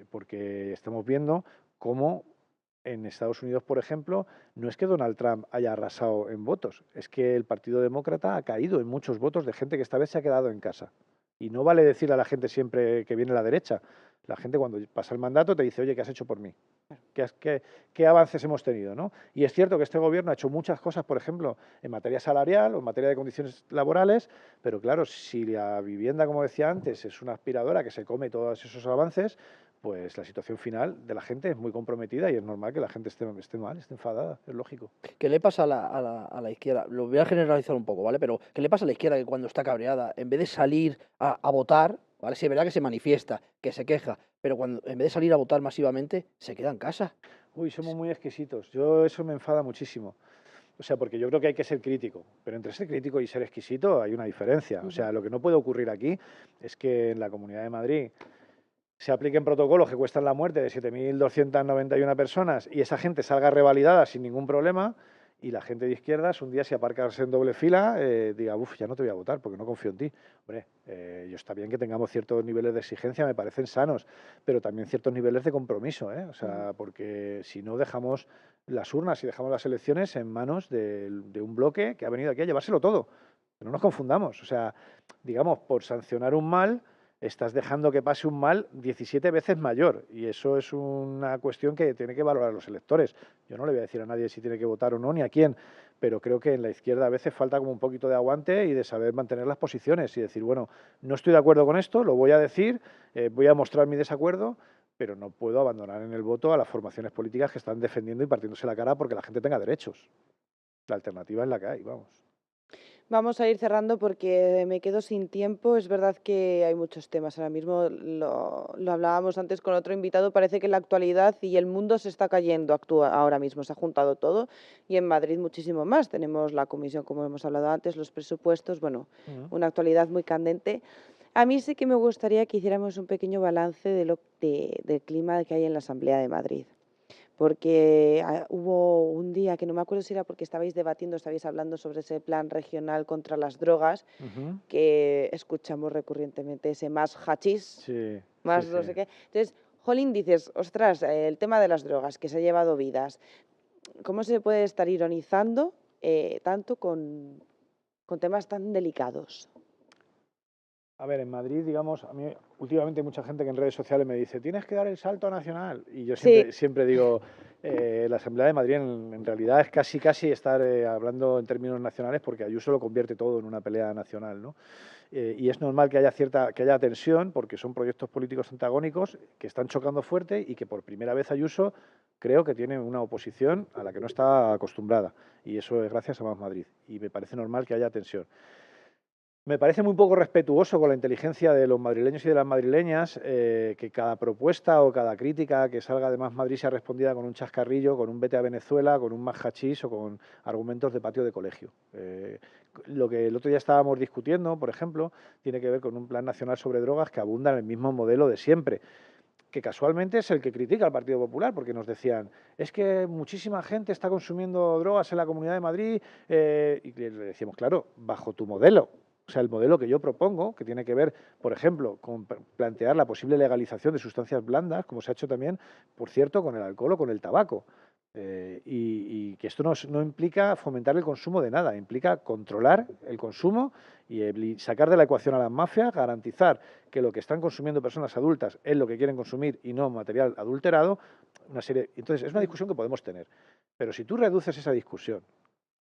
[SPEAKER 2] porque estamos viendo cómo en Estados Unidos, por ejemplo, no es que Donald Trump haya arrasado en votos, es que el Partido Demócrata ha caído en muchos votos de gente que esta vez se ha quedado en casa. Y no vale decir a la gente siempre que viene la derecha. La gente cuando pasa el mandato te dice, oye, ¿qué has hecho por mí? ¿Qué avances hemos tenido, ¿no? Y es cierto que este gobierno ha hecho muchas cosas, por ejemplo, en materia salarial o en materia de condiciones laborales, pero claro, si la vivienda, como decía antes, es una aspiradora que se come todos esos avances, pues la situación final de la gente es muy comprometida y es normal que la gente esté mal, esté enfadada, es lógico.
[SPEAKER 1] ¿Qué le pasa a la izquierda? Lo voy a generalizar un poco, ¿vale? Pero ¿qué le pasa a la izquierda que cuando está cabreada, en vez de salir a votar, ¿vale? Sí, es verdad que se manifiesta, que se queja, pero cuando en vez de salir a votar masivamente, se queda en casa?
[SPEAKER 2] Uy, somos muy exquisitos. Yo eso me enfada muchísimo. O sea, porque yo creo que hay que ser crítico, pero entre ser crítico y ser exquisito hay una diferencia. O sea, lo que no puede ocurrir aquí es que en la Comunidad de Madrid se apliquen protocolos que cuestan la muerte de 7.291 personas y esa gente salga revalidada sin ningún problema y la gente de izquierdas un día si aparcarse en doble fila diga, uff, ya no te voy a votar porque no confío en ti. Hombre, yo está bien que tengamos ciertos niveles de exigencia, me parecen sanos, pero también ciertos niveles de compromiso, ¿eh? O sea, porque si no dejamos las urnas y dejamos las elecciones en manos de un bloque que ha venido aquí a llevárselo todo. No nos confundamos, o sea, digamos, por sancionar un mal estás dejando que pase un mal 17 veces mayor y eso es una cuestión que tiene que valorar los electores. Yo no le voy a decir a nadie si tiene que votar o no, ni a quién, pero creo que en la izquierda a veces falta como un poquito de aguante y de saber mantener las posiciones y decir, bueno, no estoy de acuerdo con esto, lo voy a decir, voy a mostrar mi desacuerdo, pero no puedo abandonar en el voto a las formaciones políticas que están defendiendo y partiéndose la cara porque la gente tenga derechos. La alternativa es la que hay, vamos.
[SPEAKER 3] Vamos a ir cerrando porque me quedo sin tiempo. Es verdad que hay muchos temas. Ahora mismo lo hablábamos antes con otro invitado. Parece que la actualidad y el mundo se está cayendo ahora mismo. Se ha juntado todo y en Madrid muchísimo más. Tenemos la comisión, como hemos hablado antes, los presupuestos. Bueno, una actualidad muy candente. A mí sí que me gustaría que hiciéramos un pequeño balance del clima que hay en la Asamblea de Madrid. Porque hubo un día que no me acuerdo si era porque estabais hablando sobre ese plan regional contra las drogas, que escuchamos recurrentemente ese más hachís,
[SPEAKER 2] Sí,
[SPEAKER 3] más
[SPEAKER 2] sí,
[SPEAKER 3] no
[SPEAKER 2] sí.
[SPEAKER 3] sé qué. Entonces, jolín, dices, ostras, el tema de las drogas, que se ha llevado vidas, ¿cómo se puede estar ironizando tanto con temas tan delicados?
[SPEAKER 2] A ver, en Madrid, digamos, a mí últimamente hay mucha gente que en redes sociales me dice, tienes que dar el salto a nacional. Y yo
[SPEAKER 3] Sí,
[SPEAKER 2] siempre digo, la Asamblea de Madrid en realidad es casi estar hablando en términos nacionales porque Ayuso lo convierte todo en una pelea nacional, ¿no? Y es normal que haya tensión porque son proyectos políticos antagónicos que están chocando fuerte y que por primera vez Ayuso creo que tiene una oposición a la que no está acostumbrada. Y eso es gracias a Más Madrid. Y me parece normal que haya tensión. Me parece muy poco respetuoso con la inteligencia de los madrileños y de las madrileñas que cada propuesta o cada crítica que salga de Más Madrid sea respondida con un chascarrillo, con un vete a Venezuela, con un más hachís o con argumentos de patio de colegio. Lo que el otro día estábamos discutiendo, por ejemplo, tiene que ver con un plan nacional sobre drogas que abunda en el mismo modelo de siempre, que casualmente es el que critica al Partido Popular, porque nos decían, es que muchísima gente está consumiendo drogas en la Comunidad de Madrid, y le decíamos, claro, bajo tu modelo. O sea, el modelo que yo propongo, que tiene que ver, por ejemplo, con plantear la posible legalización de sustancias blandas, como se ha hecho también, por cierto, con el alcohol o con el tabaco. Y que esto no implica fomentar el consumo de nada, implica controlar el consumo y sacar de la ecuación a las mafias, garantizar que lo que están consumiendo personas adultas es lo que quieren consumir y no material adulterado. Entonces, es una discusión que podemos tener. Pero si tú reduces esa discusión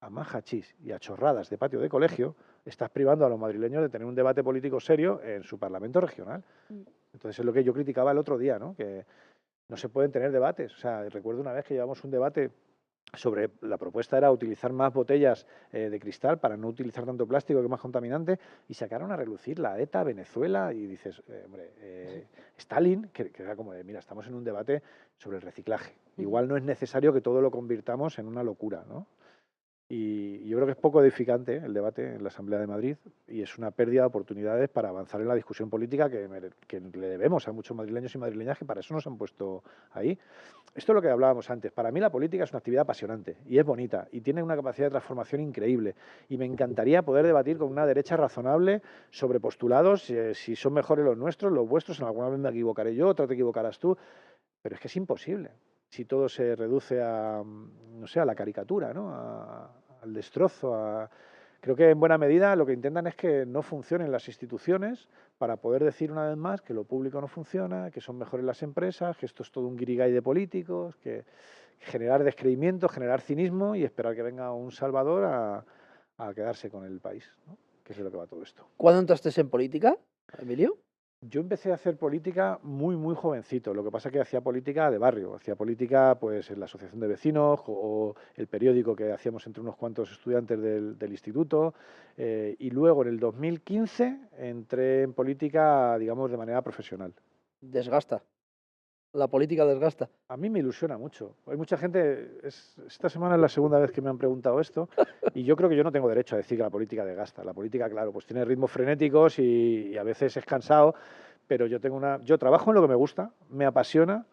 [SPEAKER 2] a más hachís y a chorradas de patio de colegio, estás privando a los madrileños de tener un debate político serio en su Parlamento regional. Entonces, es lo que yo criticaba el otro día, ¿no? Que no se pueden tener debates. O sea, recuerdo una vez que llevamos un debate sobre, la propuesta era utilizar más botellas de cristal para no utilizar tanto plástico que es más contaminante, y sacaron a relucir la ETA, Venezuela, y dices, hombre, Stalin, que era como de, mira, estamos en un debate sobre el reciclaje. Igual no es necesario que todo lo convirtamos en una locura, ¿no? Y yo creo que es poco edificante el debate en la Asamblea de Madrid y es una pérdida de oportunidades para avanzar en la discusión política que le debemos a muchos madrileños y madrileñas que para eso nos han puesto ahí. Esto es lo que hablábamos antes. Para mí la política es una actividad apasionante y es bonita y tiene una capacidad de transformación increíble. Y me encantaría poder debatir con una derecha razonable sobre postulados, si son mejores los nuestros, los vuestros. En alguna vez me equivocaré yo, otra te equivocarás tú. Pero es que es imposible si todo se reduce a, no sé, a la caricatura, ¿no? Al destrozo. Creo que en buena medida lo que intentan es que no funcionen las instituciones para poder decir una vez más que lo público no funciona, que son mejores las empresas, que esto es todo un guirigay de políticos, que generar descreimiento, generar cinismo y esperar que venga un salvador a quedarse con el país, ¿no? Que es de lo que va todo esto.
[SPEAKER 1] ¿Cuándo entraste en política, Emilio?
[SPEAKER 2] Yo empecé a hacer política muy, muy jovencito. Lo que pasa es que hacía política de barrio. Hacía política pues, en la asociación de vecinos o el periódico que hacíamos entre unos cuantos estudiantes del instituto. Y luego, en el 2015, entré en política, digamos, de manera profesional.
[SPEAKER 1] Desgasta. La política desgasta.
[SPEAKER 2] A mí me ilusiona mucho. Hay mucha gente, esta semana es la segunda vez que me han preguntado esto, y yo creo que yo no tengo derecho a decir que la política desgasta. La política, claro, pues tiene ritmos frenéticos y a veces es cansado, pero yo trabajo en lo que me gusta, me apasiona,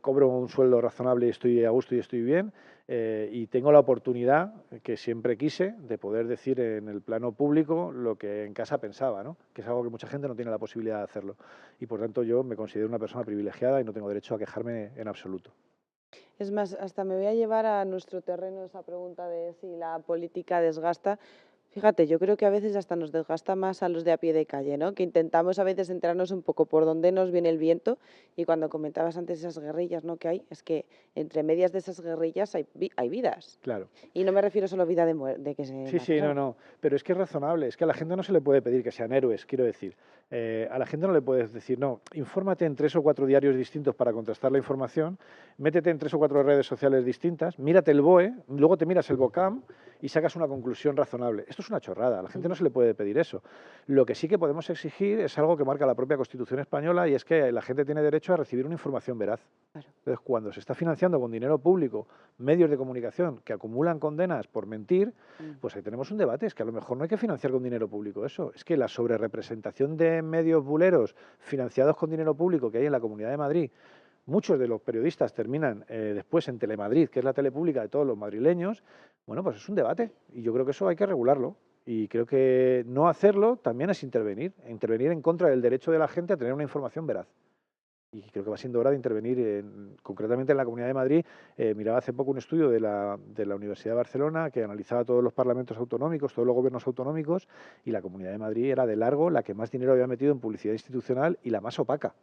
[SPEAKER 2] cobro un sueldo razonable y estoy a gusto y estoy bien, y tengo la oportunidad, que siempre quise, de poder decir en el plano público lo que en casa pensaba, ¿no? Que es algo que mucha gente no tiene la posibilidad de hacerlo. Y por tanto yo me considero una persona privilegiada y no tengo derecho a quejarme en absoluto.
[SPEAKER 3] Es más, hasta me voy a llevar a nuestro terreno esa pregunta de si la política desgasta. Fíjate, yo creo que a veces hasta nos desgasta más a los de a pie de calle, ¿no? Que intentamos a veces enterarnos un poco por dónde nos viene el viento, y cuando comentabas antes esas guerrillas, ¿no? Que hay, es que entre medias de esas guerrillas hay vidas.
[SPEAKER 2] Claro.
[SPEAKER 3] Y no me refiero solo a vida de que se
[SPEAKER 2] Sí, sí, no. Pero es que es razonable. Es que a la gente no se le puede pedir que sean héroes, quiero decir. A la gente no le puedes decir, no, infórmate en 3 o 4 diarios distintos para contrastar la información, métete en 3 o 4 redes sociales distintas, mírate el BOE, luego te miras el BOCAM y sacas una conclusión razonable. Esto es una chorrada, a la gente no se le puede pedir eso. Lo que sí que podemos exigir es algo que marca la propia Constitución española, y es que la gente tiene derecho a recibir una información veraz.
[SPEAKER 3] Claro.
[SPEAKER 2] Entonces, cuando se está financiando con dinero público medios de comunicación que acumulan condenas por mentir, pues ahí tenemos un debate. Es que a lo mejor no hay que financiar con dinero público eso. Es que la sobrerepresentación de medios buleros financiados con dinero público que hay en la Comunidad de Madrid, muchos de los periodistas terminan después en Telemadrid, que es la tele pública de todos los madrileños. Bueno, pues es un debate y yo creo que eso hay que regularlo. Y creo que no hacerlo también es intervenir en contra del derecho de la gente a tener una información veraz. Y creo que va siendo hora de intervenir concretamente en la Comunidad de Madrid. Miraba hace poco un estudio de la Universidad de Barcelona que analizaba todos los parlamentos autonómicos, todos los gobiernos autonómicos, y la Comunidad de Madrid era de largo la que más dinero había metido en publicidad institucional y la más opaca.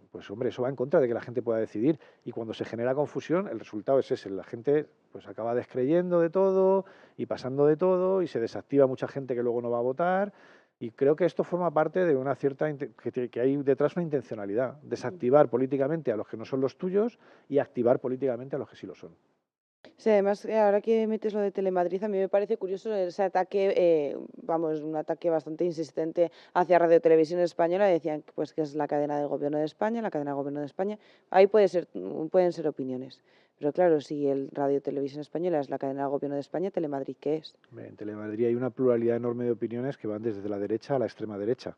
[SPEAKER 2] Pues hombre, eso va en contra de que la gente pueda decidir, y cuando se genera confusión el resultado es ese. La gente pues acaba descreyendo de todo y pasando de todo y se desactiva mucha gente que luego no va a votar. Y creo que esto forma parte de una cierta, que hay detrás una intencionalidad, desactivar políticamente a los que no son los tuyos y activar políticamente a los que sí lo son.
[SPEAKER 3] Sí, además, ahora que metes lo de Telemadrid, a mí me parece curioso ese ataque, vamos, un ataque bastante insistente hacia Radio Televisión Española. Decían pues, que es la cadena del Gobierno de España, la cadena del Gobierno de España. Ahí pueden ser opiniones. Pero claro, si el Radio Televisión Española es la cadena del Gobierno de España, ¿Telemadrid qué es?
[SPEAKER 2] En Telemadrid hay una pluralidad enorme de opiniones que van desde la derecha a la extrema derecha.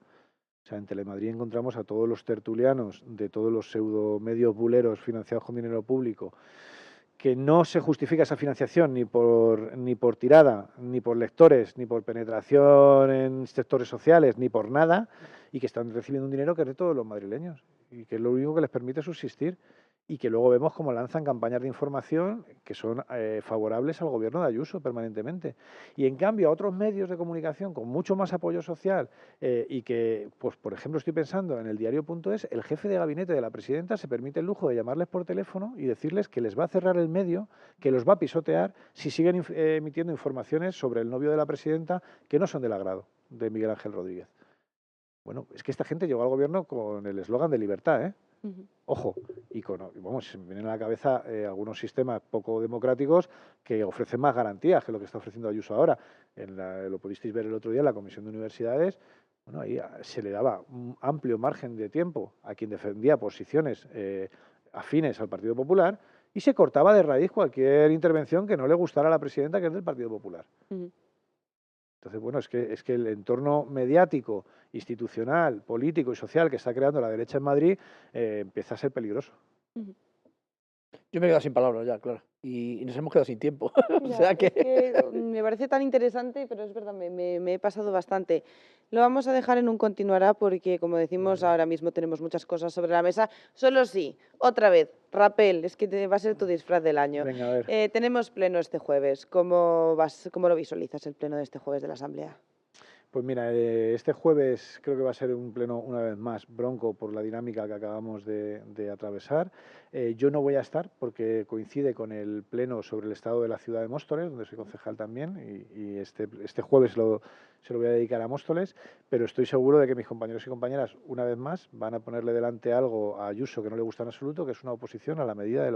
[SPEAKER 2] O sea, en Telemadrid encontramos a todos los tertulianos de todos los pseudomedios buleros financiados con dinero público, que no se justifica esa financiación ni por tirada, ni por lectores, ni por penetración en sectores sociales, ni por nada, y que están recibiendo un dinero que es de todos los madrileños y que es lo único que les permite subsistir. Y que luego vemos cómo lanzan campañas de información que son favorables al gobierno de Ayuso permanentemente. Y en cambio a otros medios de comunicación con mucho más apoyo social y que, pues por ejemplo, estoy pensando en el diario.es, el jefe de gabinete de la presidenta se permite el lujo de llamarles por teléfono y decirles que les va a cerrar el medio, que los va a pisotear si siguen emitiendo informaciones sobre el novio de la presidenta que no son del agrado de Miguel Ángel Rodríguez. Bueno, es que esta gente llegó al gobierno con el eslogan de libertad, ¿eh? Ojo, vamos, se me vienen a la cabeza algunos sistemas poco democráticos que ofrecen más garantías que lo que está ofreciendo Ayuso ahora. Lo pudisteis ver el otro día en la Comisión de Universidades. Bueno, ahí se le daba un amplio margen de tiempo a quien defendía posiciones afines al Partido Popular y se cortaba de raíz cualquier intervención que no le gustara a la presidenta, que es del Partido Popular. Entonces, bueno, es que el entorno mediático, institucional, político y social que está creando la derecha en Madrid empieza a ser peligroso.
[SPEAKER 1] Yo me he quedado sin palabras ya, claro. Y nos hemos quedado sin tiempo. O
[SPEAKER 3] Ya,
[SPEAKER 1] sea
[SPEAKER 3] es que me parece tan interesante, pero es verdad, me he pasado bastante. Lo vamos a dejar en un continuará porque, como decimos,
[SPEAKER 2] Vale.
[SPEAKER 3] ahora mismo tenemos muchas cosas sobre la mesa. Solo sí, otra vez, rapel, es que va a ser tu disfraz del año.
[SPEAKER 2] Venga, a ver.
[SPEAKER 3] Tenemos pleno este jueves. ¿Cómo lo visualizas el pleno de este jueves de la Asamblea?
[SPEAKER 2] Pues mira, este jueves creo que va a ser un pleno una vez más bronco por la dinámica que acabamos de atravesar. Yo no voy a estar porque coincide con el pleno sobre el estado de la ciudad de Móstoles, donde soy concejal también, y este jueves se lo voy a dedicar a Móstoles, pero estoy seguro de que mis compañeros y compañeras, una vez más, van a ponerle delante algo a Ayuso que no le gusta en absoluto, que es una oposición a la medida de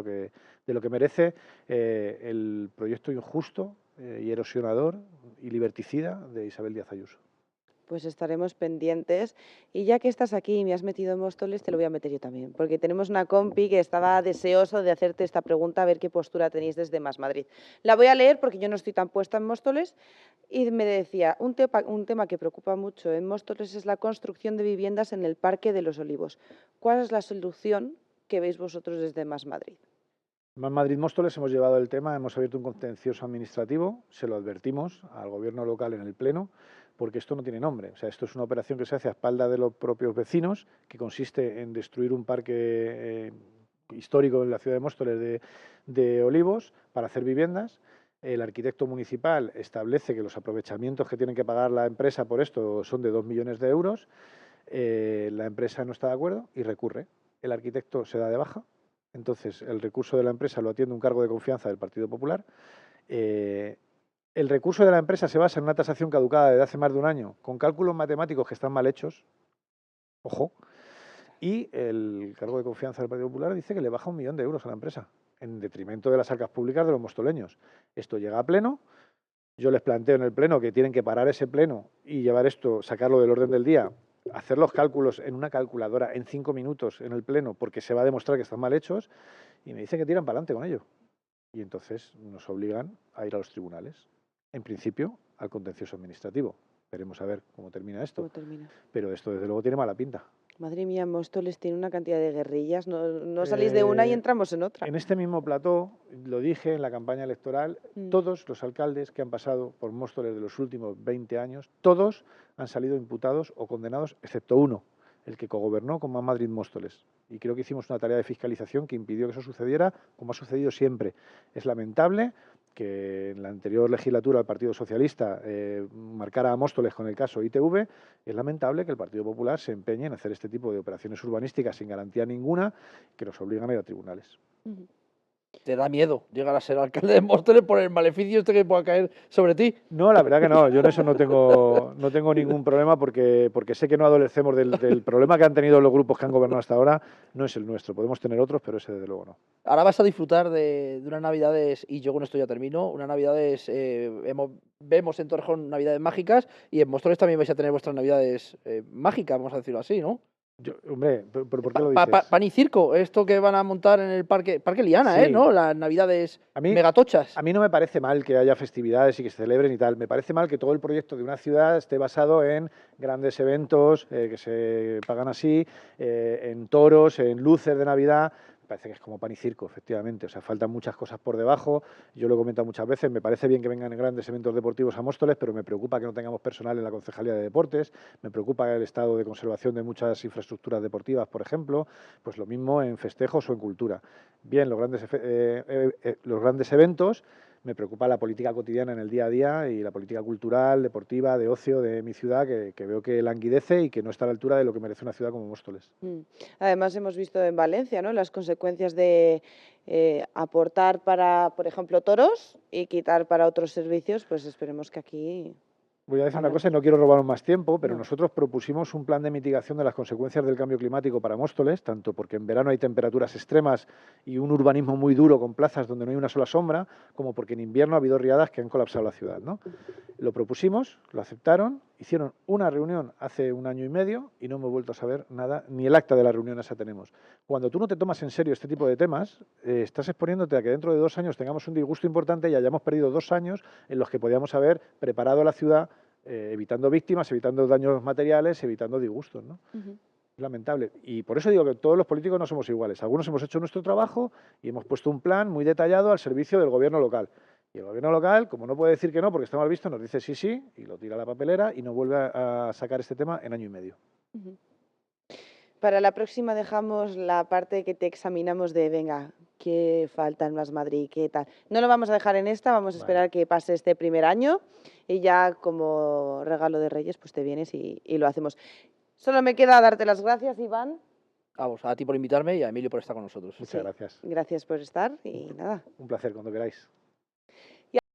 [SPEAKER 2] lo que merece el proyecto injusto y erosionador y liberticida de Isabel Díaz Ayuso.
[SPEAKER 3] Pues estaremos pendientes. Y ya que estás aquí y me has metido en Móstoles, te lo voy a meter yo también, porque tenemos una compi que estaba deseoso de hacerte esta pregunta, a ver qué postura tenéis desde Más Madrid. La voy a leer porque yo no estoy tan puesta en Móstoles y me decía, un tema que preocupa mucho en Móstoles es la construcción de viviendas en el Parque de los Olivos. ¿Cuál es la solución que veis vosotros desde Más Madrid?
[SPEAKER 2] Más Madrid Móstoles hemos llevado el tema, hemos abierto un contencioso administrativo, se lo advertimos al gobierno local en el Pleno, porque esto no tiene nombre. O sea, esto es una operación que se hace a espalda de los propios vecinos, que consiste en destruir un parque histórico en la ciudad de Móstoles de olivos para hacer viviendas. El arquitecto municipal establece que los aprovechamientos que tienen que pagar la empresa por esto son de 2 millones de euros. La empresa no está de acuerdo y recurre. El arquitecto se da de baja. Entonces, el recurso de la empresa lo atiende un cargo de confianza del Partido Popular. El recurso de la empresa se basa en una tasación caducada desde hace más de un año, con cálculos matemáticos que están mal hechos. Ojo. Y el cargo de confianza del Partido Popular dice que le baja 1 millón de euros a la empresa, en detrimento de las arcas públicas de los mostoleños. Esto llega a pleno. Yo les planteo en el pleno que tienen que parar ese pleno y llevar esto, sacarlo del orden del día, hacer los cálculos en una calculadora en 5 minutos en el pleno porque se va a demostrar que están mal hechos y me dicen que tiran para adelante con ello. Y entonces nos obligan a ir a los tribunales, en principio al contencioso administrativo. Veremos a ver cómo termina esto.
[SPEAKER 3] ¿Cómo termina?
[SPEAKER 2] Pero esto desde luego tiene mala pinta.
[SPEAKER 3] Madre mía, Móstoles tiene una cantidad de guerrillas, no salís de una y entramos en otra.
[SPEAKER 2] En este mismo plató, lo dije en la campaña electoral, todos los alcaldes que han pasado por Móstoles de los últimos 20 años, todos han salido imputados o condenados, excepto uno, el que cogobernó con Más Madrid Móstoles. Y creo que hicimos una tarea de fiscalización que impidió que eso sucediera, como ha sucedido siempre. Es lamentable que en la anterior legislatura el Partido Socialista marcara a Móstoles con el caso ITV. Es lamentable que el Partido Popular se empeñe en hacer este tipo de operaciones urbanísticas sin garantía ninguna, que nos obligan a ir a tribunales.
[SPEAKER 1] ¿Te da miedo llegar a ser alcalde de Móstoles por el maleficio este que pueda caer sobre ti?
[SPEAKER 2] No, la verdad que no, yo en eso no tengo ningún problema porque sé que no adolecemos del problema que han tenido los grupos que han gobernado hasta ahora, no es el nuestro. Podemos tener otros, pero ese desde luego no.
[SPEAKER 1] Ahora vas a disfrutar de unas navidades, y yo con esto ya termino, unas navidades, vemos en Torrejón navidades mágicas, y en Móstoles también vais a tener vuestras navidades mágicas, vamos a decirlo así, ¿no?
[SPEAKER 2] Hombre, ¿por qué lo dices?
[SPEAKER 1] Pan y circo, esto que van a montar en el Parque Liana,
[SPEAKER 2] Sí.
[SPEAKER 1] ¿no? Las navidades
[SPEAKER 2] A mí,
[SPEAKER 1] megatochas.
[SPEAKER 2] a mí no me parece mal que haya festividades y que se celebren y tal. Me parece mal que todo el proyecto de una ciudad esté basado en grandes eventos que se pagan así, en toros, en luces de Navidad. Me parece que es como pan y circo, efectivamente. O sea, faltan muchas cosas por debajo. Yo lo he comentado muchas veces. Me parece bien que vengan grandes eventos deportivos a Móstoles, pero me preocupa que no tengamos personal en la Concejalía de Deportes. Me preocupa el estado de conservación de muchas infraestructuras deportivas, por ejemplo. Pues lo mismo en festejos o en cultura. Bien, los grandes eventos. Me preocupa la política cotidiana en el día a día y la política cultural, deportiva, de ocio de mi ciudad, que veo que languidece y que no está a la altura de lo que merece una ciudad como Móstoles.
[SPEAKER 3] Además, hemos visto en Valencia, ¿no?, las consecuencias de aportar para, por ejemplo, toros y quitar para otros servicios, pues esperemos que aquí...
[SPEAKER 2] Voy a decir una
[SPEAKER 3] Habrá.
[SPEAKER 2] cosa y no quiero robaros más tiempo, pero
[SPEAKER 3] No.
[SPEAKER 2] nosotros propusimos un plan de mitigación de las consecuencias del cambio climático para Móstoles, tanto porque en verano hay temperaturas extremas y un urbanismo muy duro con plazas donde no hay una sola sombra, como porque en invierno ha habido riadas que han colapsado la ciudad, ¿no? Lo propusimos, lo aceptaron, hicieron una reunión hace 1 año y medio y no hemos vuelto a saber nada, ni el acta de la reunión esa tenemos. Cuando tú no te tomas en serio este tipo de temas, estás exponiéndote a que dentro de 2 años tengamos un disgusto importante y hayamos perdido 2 años en los que podíamos haber preparado la ciudad evitando víctimas, evitando daños materiales, evitando disgustos, ¿no? Es lamentable. Y por eso digo que todos los políticos no somos iguales. Algunos hemos hecho nuestro trabajo y hemos puesto un plan muy detallado al servicio del gobierno local. Y el gobierno local, como no puede decir que no porque está mal visto, nos dice sí, sí, y lo tira a la papelera y no vuelve a sacar este tema en 1 año y medio.
[SPEAKER 3] Para la próxima dejamos la parte que te examinamos de, venga, qué falta en Más Madrid, qué tal. No lo vamos a dejar en esta, vamos a esperar que pase este primer año y ya como regalo de Reyes pues te vienes y lo hacemos. Solo me queda darte las gracias, Iván.
[SPEAKER 1] Vamos, a ti por invitarme y a Emilio por estar con nosotros.
[SPEAKER 2] Muchas gracias.
[SPEAKER 3] Gracias por estar y nada.
[SPEAKER 2] Un placer cuando queráis.